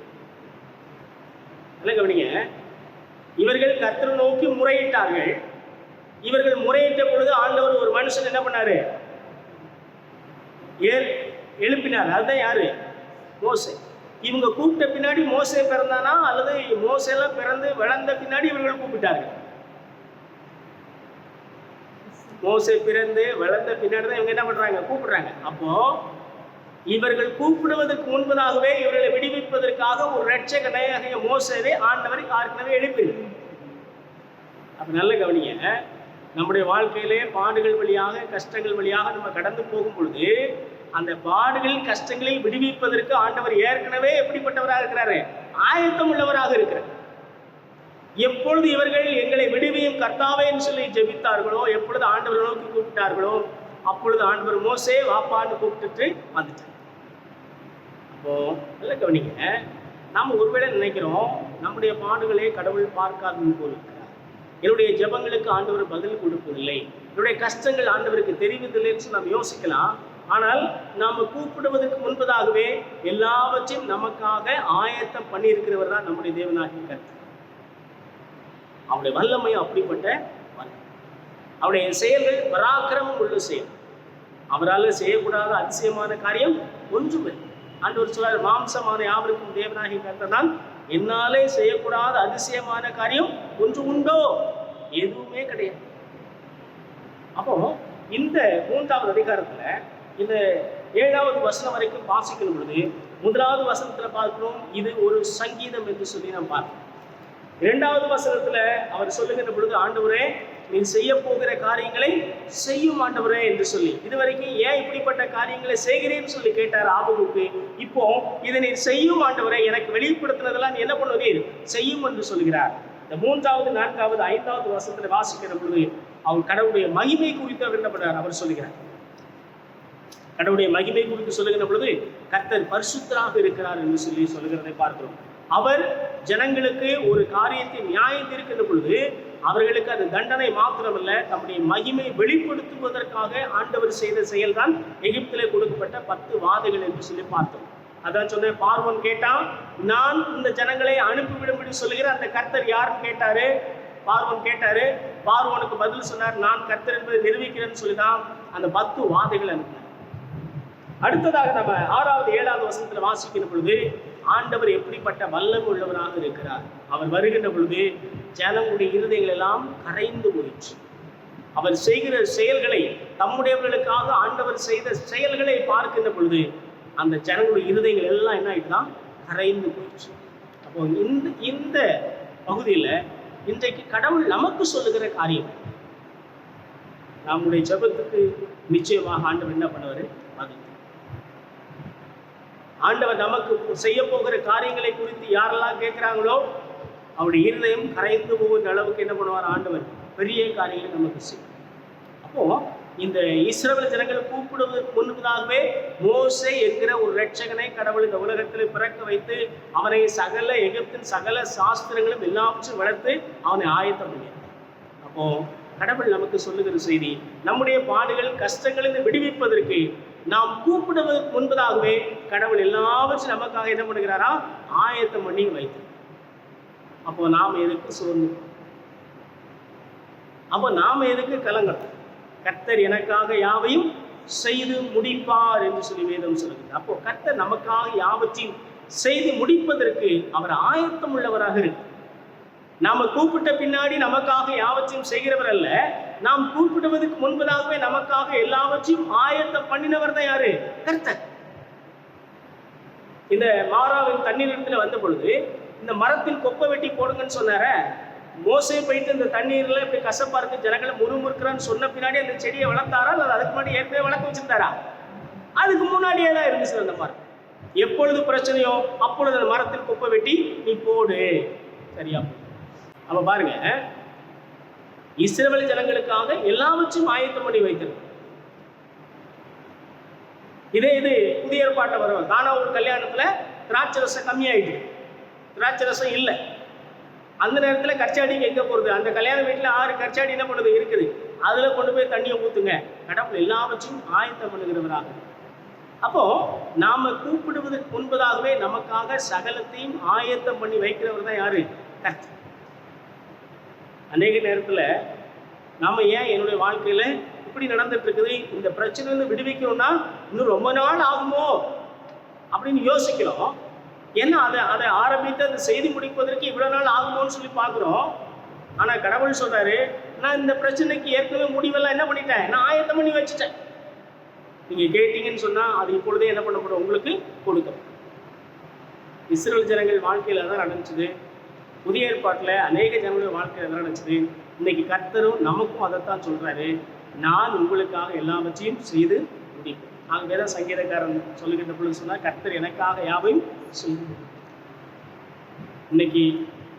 கவனிங்க, இவர்கள் கர்த்தரை நோக்கி முறையிட்டார்கள். இவர்கள் முறையிட்ட பொழுது ஆண்டவர் ஒரு மனுஷன் என்ன பண்ணாரு? எழுப்பினார். அதுதான் யாரு? மோசே. இவங்க கூப்பிட்ட பின்னாடி மோசே பிறந்தானா அல்லது மோசெல்லாம் பிறந்து வளர்ந்த பின்னாடி இவர்கள் கூப்பிட்டார்கள்? மோசே பிறந்து வளர்ந்த பின்னாடி தான் இவங்க என்ன பண்றாங்க? கூப்பிடுறாங்க. அப்போ இவர்கள் கூப்பிடுவதற்கு முன்பதாகவே இவர்களை விடுவிப்பதற்காக ஒரு இரட்சகனாகிய மோசேவை ஆண்டவர் ஏற்கனவே எழுப்பினார். அப்ப நல்ல கவனிங்க, நம்முடைய வாழ்க்கையிலே பாடுகள் வழியாக கஷ்டங்கள் வழியாக நம்ம கடந்து போகும் பொழுது அந்த பாடுகள் கஷ்டங்களில் விடுவிப்பதற்கு ஆண்டவர் ஏற்கனவே எப்படிப்பட்டவராக இருக்கிறாரு? ஆயத்தம் உள்ளவராக இருக்கிறார். எப்பொழுது இவர்கள் எங்களை விடுவியும் கர்த்தாவே என்று சொல்லி ஜெபித்தார்களோ, எப்பொழுது ஆண்டவர் நோக்கி கூப்பிட்டார்களோ, அப்பொழுது ஆண்டவர் மோசே வாப்பான்னு கூப்பிட்டு வந்துட்டார். அப்போ நல்ல கவனிங்க, நாம் ஒருவேளை நினைக்கிறோம் நம்முடைய பாடுகளே கடவுள் பார்க்காது போல் இருக்கிறார், என்னுடைய ஜெபங்களுக்கு ஆண்டவர் பதில் கொடுப்பதில்லை, என்னுடைய கஷ்டங்கள் ஆண்டவருக்கு தெரிவதில்லைன்னு நாம் யோசிக்கலாம். ஆனால் நாம் கூப்பிடுவதற்கு முன்பதாகவே எல்லாவற்றையும் நமக்காக ஆயத்தம் பண்ணி இருக்கிறவர் தான் நம்முடைய தேவனாகிய கர்த்தர். அவருடைய வல்லமையும் அப்படிப்பட்ட வல்லமை. அவருடைய செயல்கள் பராக்கிரமம் உள்ள செயல். அவரால் செய்யக்கூடாத அதிசயமான காரியம் ஒன்றுமே. ஆண்டவர் சொல்றார், மாம்சமான யாவருக்கும் தேவனாகிய கர்த்தர் தான் என்னாலே செய்யக்கூடாத அதிசயமான காரியம் ஒன்று உண்டோ? எதுவுமே கிடையாது. அப்போ இந்த 3வது அதிகாரத்துல இந்த 7வது வசனம் வரைக்கும் வாசிக்கும் பொழுது 1வது வசனத்துல பார்க்கிறோம், இது ஒரு சங்கீதம் என்று சொல்லி நாம் பார்க்கிறோம். 2வது வசனத்துல அவர் சொல்லுகின்ற பொழுது, ஆண்டவரே நீ செய்ய போகிற காரியங்களை செய்யும் ஆண்டவரே என்று சொல்லி, இதுவரைக்கும் ஏன் இப்படிப்பட்ட காரியங்களை செய்கிறேன்னு சொல்லி கேட்டார் ஆபகுக்கு. இப்போ இதை நீ செய்யும் ஆண்டவரே, எனக்கு வெளிப்படுத்தினதெல்லாம் நீ என்ன பண்ணுவீர்? செய்யும் என்று சொல்கிறார். இந்த 3வது 4வது 5வது வசனத்துல வாசிக்கிற பொழுது அவர் கடவுளுடைய மகிமை குறித்து அவர் என்ன பண்றார்? அவர் சொல்லுகிறார். கடவுளுடைய மகிமை குறித்து சொல்லுகிற பொழுது கர்த்தர் பரிசுத்தராக இருக்கிறார் என்று சொல்லி சொல்லுகிறதை பார்க்கிறோம். அவர் ஜனங்களுக்கு ஒரு காரியத்தை நியாயம் தீர்க்கின்ற பொழுது அவர்களுக்கு அது தண்டனை மாத்திரமல்ல, தம்முடைய மகிமை வெளிப்படுத்துவதற்காக ஆண்டவர் செய்த செயல்தான் எகிப்திலே கொடுக்கப்பட்ட 10 வாதைகள் என்று சொல்லி பார்த்தோம். அதான் சொன்னேன், பார்வோன் கேட்டான், நான் இந்த ஜனங்களை அனுப்பிவிடும்படி சொல்லுகிற அந்த கர்த்தர் யாருன்னு கேட்டாரு. பார்வோன் கேட்டாரு. பார்வோனுக்கு பதில் சொன்னார், நான் கர்த்தர் என்பதை நிரூபிக்கிறேன்னு சொல்லிதான் அந்த 10 வாதைகள் அனுப்பினார். அடுத்ததாக நம்ம 6வது 7வது வசனத்துல வாசிக்கிற பொழுது ஆண்டவர் எப்படிப்பட்ட வல்லமை உள்ளவராக இருக்கிறார். அவர் வருகின்ற பொழுது ஜனங்களுடைய இருதயங்கள் எல்லாம் கரைந்து போயிற்று. அவர் செய்கிற செயல்களை, தம்முடையவர்களுக்காக ஆண்டவர் செய்த செயல்களை பார்க்கின்ற பொழுது அந்த ஜனங்களுடைய இருதயங்கள் எல்லாம் என்ன ஆயிட்டுதான்? கரைந்து போயிடுச்சு. அப்போ இந்த பகுதியில் இன்றைக்கு கடவுள் நமக்கு சொல்லுகிற காரியம். நம்முடைய ஜெபத்துக்கு நிச்சயமாக ஆண்டவர் என்ன பண்ணுவாரு? பதில். ஆண்டவர் நமக்கு செய்ய போகிற காரியங்களை குறித்து யாரெல்லாம் கேட்கிறாங்களோ அவருடைய இருதயம் கரைந்து போகிற அளவுக்கு என்ன பண்ணுவார்? ஆண்டவர் பெரிய காரியங்களை நமக்கு செய்யும். அப்போ இந்த இஸ்ரவேல் ஜனங்களை கூப்பிடுவதற்கு முன்பதாகவே மோசே என்கிற ஒரு இரட்சகனை கடவுள் இந்த உலகத்தில் பிறக்க வைத்து அவனை சகல எகிப்தின் சகல சாஸ்திரங்களும் எல்லாவற்றையும் வளர்த்து அவனை ஆயத்தம் பண்ணினார். அப்போ கடவுள் நமக்கு சொல்லுகிற செய்தி, நம்முடைய பாடுகள் கஷ்டங்களிலிருந்து விடுவிப்பதற்கு நாம் கூப்பிடுவதற்கு முன்பதாகவே கடவுள் எல்லாவற்றையும் நமக்காக என்ன பண்ணுகிறாரா? ஆயத்தம் பண்ணி வைத்து. அப்போ நாம் எதுக்கு சோர்ந்து? அப்போ நாம் எதுக்கு கலங்கணும்? கர்த்தர் எனக்காக யாவையும் செய்து முடிப்பார் என்று சொல்லி வேதம் சொல்லுகிறது. அப்போ கர்த்தர் நமக்காக யாவற்றையும் செய்து முடிப்பதற்கு அவர் ஆயத்தம் உள்ளவராக இருக்கு. நாம கூப்பிட்ட பின்னாடி நமக்காக யாவற்றையும் செய்கிறவர் அல்ல, நாம் கூப்பிடுவதற்கு முன்பதாகவே நமக்காக எல்லாவற்றையும் ஆயத்தம் பண்ணினவர் தான் யாரு? கர்த்தர். இந்த மாறாவின் தண்ணீர் வந்த பொழுது இந்த மரத்தில் கொப்பை வெட்டி போடுங்கன்னு சொன்னார. மோசே போயிட்டு இந்த தண்ணீர்ல இப்படி கசப்பா இருக்கு, ஜனங்களை முறுமுறுக்கிறான்னு சொன்ன பின்னாடி அந்த செடியை வளர்த்தாரா அல்லது அதுக்கு முன்னாடி ஏற்கனவே வளர்க்க வச்சிருந்தாரா? அதுக்கு முன்னாடியே தான் இருந்துச்சு அந்த மரம். எப்பொழுது பிரச்சனையோ அப்பொழுது அந்த மரத்தில் குப்பை வெட்டி நீ போடு, சரியா? அப்ப பாருங்க, இஸ்ரவேல் ஜனங்களுக்காக எல்லாவற்றையும் ஆயத்தம் பண்ணி வைத்திருக்கு. இது புதிய ஏற்பாட்டை வரும். கானா ஒரு கல்யாணத்துல திராட்சை ரசம் கம்மியாயிட்டு, திராட்சை ரசம் இல்லை. அந்த நேரத்தில் கற்சாடிக்கு எங்கே போகிறது? அந்த கல்யாண வீட்டில் 6 கற்சாடி என்ன பண்ணுது இருக்குது, அதில் கொண்டு போய் தண்ணியை ஊற்றுங்க. கடவுள் எல்லாவற்றையும் ஆயத்தம் பண்ணுகிறவராக. அப்போ நாம கூப்பிடுவதற்கு முன்பதாகவே நமக்காக சகலத்தையும் ஆயத்தம் பண்ணி வைக்கிறவர் தான் யாரு? கர்த்தர். அநேக நேரத்தில் நாம ஏன் என்னுடைய வாழ்க்கையில இப்படி நடந்துட்டு இருக்குது, இந்த பிரச்சனை விடுவிக்கணும்னா இன்னும் ரொம்ப நாள் ஆகுமோ அப்படின்னு யோசிக்கிறோம். ஏன்னா அதை ஆரம்பித்து அதை செய்து முடிப்பதற்கு இவ்வளோ நாள் ஆகுமோன்னு சொல்லி பார்க்குறோம். ஆனால் கடவுள் சொல்றாரு, நான் இந்த பிரச்சனைக்கு ஏற்கனவே முடிவெல்லாம் என்ன பண்ணிட்டேன், நான் ஆயத்தம் பண்ணி வச்சுட்டேன். நீங்கள் கேட்டீங்கன்னு சொன்னால் அது இப்பொழுதே என்ன பண்ணப்படும்? உங்களுக்கு கொடுக்கப்படும். இஸ்ரவேல் ஜனங்கள் வாழ்க்கையில் தான் நடந்துச்சுது. புதிய ஏற்பாட்டில் அநேக ஜனங்களுடைய வாழ்க்கையில் தான் நடந்துச்சுது. இன்னைக்கு கர்த்தரும் நமக்கும் அதைத்தான் சொல்றாரு, நான் உங்களுக்காக எல்லாவற்றையும் செய்து முடிப்பேன். ஆகவே தான் சங்கீதக்காரன் சொல்லுகின்ற பொழுது சொன்னால், கர்த்தர் எனக்காக யாவையும் செய்து. இன்னைக்கு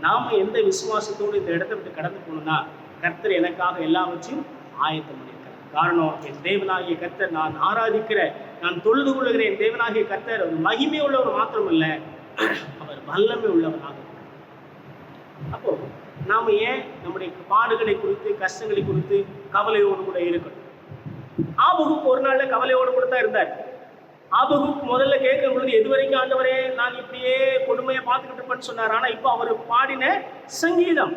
நாம எந்த விசுவாசத்தோடு இந்த இடத்தை விட்டு கடந்து போனோம்னா, கர்த்தர் எனக்காக எல்லாவற்றையும் ஆயத்தம் பண்ணியிருக்கிறார். காரணம், என் தேவனாகிய கர்த்தர், நான் ஆராதிக்கிற, நான் தொழுது கொள்ளுகிற என் தேவனாகிய கர்த்தர் ஒரு மகிமை உள்ளவர் மாத்திரம் இல்ல, அவர் வல்லமை உள்ளவராக. அப்போ நாம ஏன் நம்முடைய பாடுகளை குறித்து கஷ்டங்களை குறித்து கவலையோடு கூட இருக்கணும்? ஆபகுக்கு ஒரு நாள்ல கவலையோடு கூட தான் இருந்தார். ஆபகுக்கு முதல்ல கேட்கும் பொழுது, எதுவரைக்கும் ஆண்டவரே நான் இப்படியே கொடுமையை பார்த்துக்கிட்டு இருப்பேன்னு சொன்னார். ஆனா இப்போ அவர் பாடின சங்கீதம்.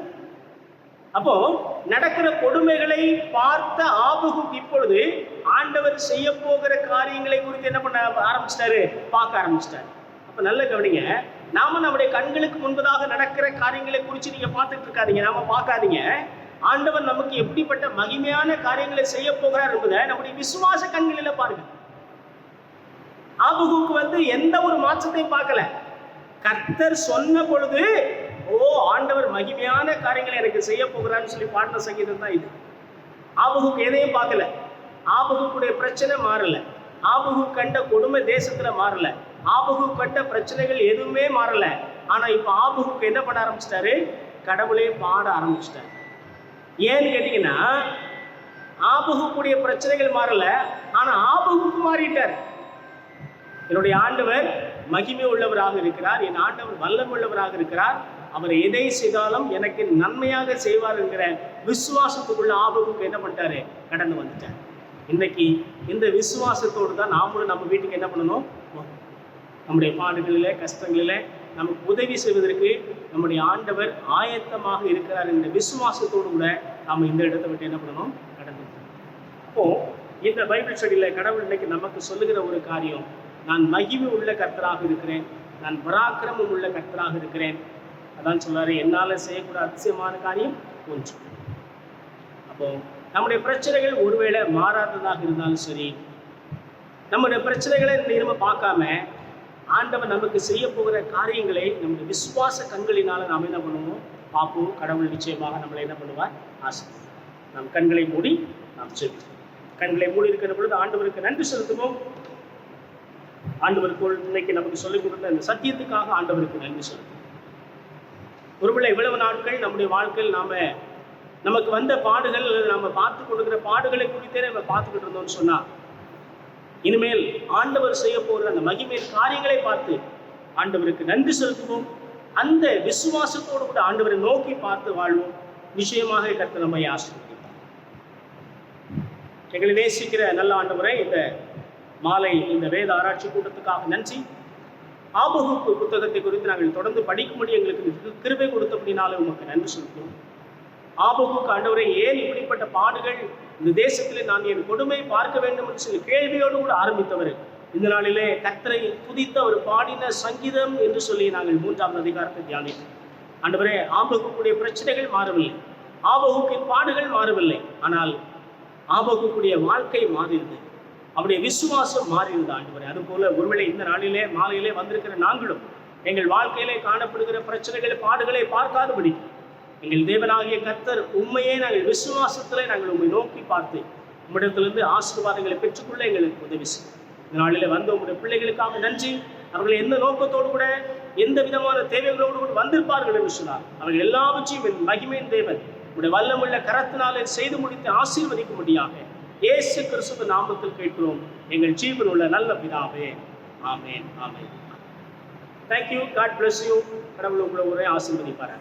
அப்போ நடக்கிற கொடுமைகளை பார்த்த ஆபகுக்கு இப்பொழுது ஆண்டவர் செய்ய போகிற காரியங்களை குறித்து என்ன பண்ண ஆரம்பிச்சிட்டாரு? பார்க்க ஆரம்பிச்சிட்டாரு. அப்ப நல்ல கவனிங்க, நாம நம்முடைய கண்களுக்கு முன்பதாக நடக்கிற காரியங்களை குறித்து நீங்க பார்த்துட்டு இருக்காதீங்க, நாம பார்க்காதீங்க. ஆண்டவர் நமக்கு எப்படிப்பட்ட மகிமையான காரியங்களை செய்ய போகிறார் என்பதை நம்முடைய விசுவாச கண்களில பாருங்க. ஆபகுக்கு எந்த ஒரு மாற்றத்தையும் பார்க்கல. கர்த்தர் சொன்ன பொழுது, ஓ ஆண்டவர் மகிமையான காரியங்களை எனக்கு செய்ய போகிறான்னு சொல்லி பாடின சங்கீதம் தான் இது. ஆபகுக்கு எதையும் பார்க்கல. ஆபகுக்குடைய பிரச்சனை மாறல. ஆபகு கண்ட கொடுமை தேசத்துல மாறல. ஆபகு கண்ட பிரச்சனைகள் எதுவுமே மாறல. ஆனா இப்ப ஆபகுக்கு என்ன பண்ண ஆரம்பிச்சிட்டாரு? கடவுளே பாட ஆரம்பிச்சிட்டாரு. ஏன்னு கேட்டீங்கன்னா, ஆபகுக்குடைய பிரச்சனைகள் மாறல, ஆனா ஆபகுக்கு மாறிட்டார். என்னுடைய ஆண்டவர் மகிமை உள்ளவராக இருக்கிறார், என் ஆண்டவர் வல்லமை உள்ளவராக இருக்கிறார், அவர் எதை செய்தாலும் எனக்கு நன்மையாக செய்வார் என்கிற விசுவாசத்துக்குள்ள ஆபகுக்கு என்ன பண்ணிட்டாரு? கடந்து வந்துட்டார். இன்னைக்கு இந்த விசுவாசத்தோடு தான் நாமளும் நம்ம வீட்டுக்கு என்ன பண்ணணும்? நம்முடைய பாடுகளில கஷ்டங்களில நமக்கு உதவி செய்வதற்கு நம்முடைய ஆண்டவர் ஆயத்தமாக இருக்கிறார் என்ற விசுவாசத்தோடு கூட நாம இந்த இடத்தை விட்டு என்ன பண்ணணும்? கடந்து. அப்போ இந்த பைபிள் ஸ்டடியில கடவுள் இன்னைக்கு நமக்கு சொல்லுகிற ஒரு காரியம், நான் மகிமை உள்ள கர்த்தராக இருக்கிறேன், நான் பராக்கிரமம் உள்ள கர்த்தராக இருக்கிறேன். அதான் சொல்றாரு, என்னால செய்யக்கூட அதிசயமான காரியம் ஒன்று. அப்போ நம்முடைய பிரச்சனைகள் ஒருவேளை மாறாததாக இருந்தாலும் சரி, நம்முடைய பிரச்சனைகளை நம்ம பார்க்காம ஆண்டவர் நமக்கு செய்ய போகிற காரியங்களை நம்முடைய விசுவாச கண்களினால நாம் என்ன பண்ணுவோம்? பாப்பு கடவுள் நிச்சயமாக நம்மளை என்ன பண்ணுவார்? ஆசீர்வதிப்பார். நாம் கண்களை மூடி நாம் ஜெபிப்போம். கண்களை மூடி இருக்கிற பொழுது ஆண்டவருக்கு நன்றி செலுத்துவோம். ஆண்டவருக்குள் இன்னைக்கு நமக்கு சொல்லிக் கொடுத்த இந்த சத்தியத்துக்காக ஆண்டவருக்கு நன்றி செலுத்துவோம். ஒருவேளை இவ்வளவு நாட்கள் நம்முடைய வாழ்க்கையில் நமக்கு வந்த பாடுகள், நம்ம பார்த்து கொடுக்கிற பாடுகளை குறித்தே நம்ம பார்த்துக்கிட்டு இருந்தோம்னு சொன்னா, இனிமேல் ஆண்டவர் செய்ய போகிற அந்த மகிமையின் காரியங்களை பார்த்து ஆண்டவருக்கு நன்றி செலுத்துவோம். அந்த விசுவாசத்தோடு கூட ஆண்டவரை நோக்கி பார்த்து வாழ்வோம். நிச்சயமாக கர்த்தர் நம்மை ஆசீர்வதிப்பார். எங்களை நேசிக்கிற நல்ல ஆண்டவரே, இந்த மாலை இந்த வேத ஆராய்ச்சி கூட்டத்துக்காக நன்றி. ஆபகுப்பு புத்தகத்தை குறித்து நாங்கள் தொடர்ந்து படிக்கும்படி எங்களுக்கு கிருபை கொடுத்தபடினாலே உமக்கு நன்றி செலுத்துவோம். ஆபகுக்கு ஆண்டவரை ஏன் இப்படிப்பட்ட பாடுகள் இந்த தேசத்திலே நான் என் கொடுமை பார்க்க வேண்டும் என்று சொல்லி கேள்வியோடு கூட ஆரம்பித்தவர் இந்த நாளிலே கர்த்தரை துதித்த ஒரு பாடின சங்கீதம் என்று சொல்லி நாங்கள் 3ஆம் அதிகாரத்தை தியானித்தோம். ஆண்டவரே, ஆபகுக்குடைய பிரச்சனைகள் மாறவில்லை, ஆபகுக்கின் பாடுகள் மாறவில்லை, ஆனால் ஆபகுக்குடைய வாழ்க்கை மாறியிருந்தது, அவருடைய விசுவாசம் மாறியிருந்தது. ஆண்டவரே, அதுபோல ஒருவேளை இந்த நாளிலே மாலையிலே வந்திருக்கிற நாங்களும் எங்கள் வாழ்க்கையிலே காணப்படுகிற பிரச்சனைகள் பாடுகளை பார்க்காதபடி எங்கள் தேவனாகிய கர்த்தர் உண்மையே நாங்கள் விசுவாசத்திலே நாங்கள் உண்மை நோக்கி பார்த்து உம்மிடத்திலிருந்து ஆசீர்வாதங்களை பெற்றுக்கொள்ள எங்களுக்கு உதவி செய்யும். இந்த நாளிலே வந்த உங்களுடைய பிள்ளைகளுக்காக நன்றி. அவர்கள் எந்த நோக்கத்தோடு கூட எந்த விதமான தேவைகளோடு கூட வந்திருப்பார்கள் என்று சொன்னார். அவர்கள் எல்லாவற்றையும் என் மகிமையின் தேவன் உடைய வல்லமுள்ள கரத்தினாலே செய்து முடித்து ஆசீர்வதிக்கும்படியாக இயேசு கிறிஸ்துவின் நாமத்தில் கேட்கிறோம் எங்கள் ஜீவன் உள்ள நல்ல பிதாவே. ஆமென், ஆமென். தேங்க்யூ. God bless you. கடவுள் உங்களை ஒரே ஆசீர்வதிப்பார்.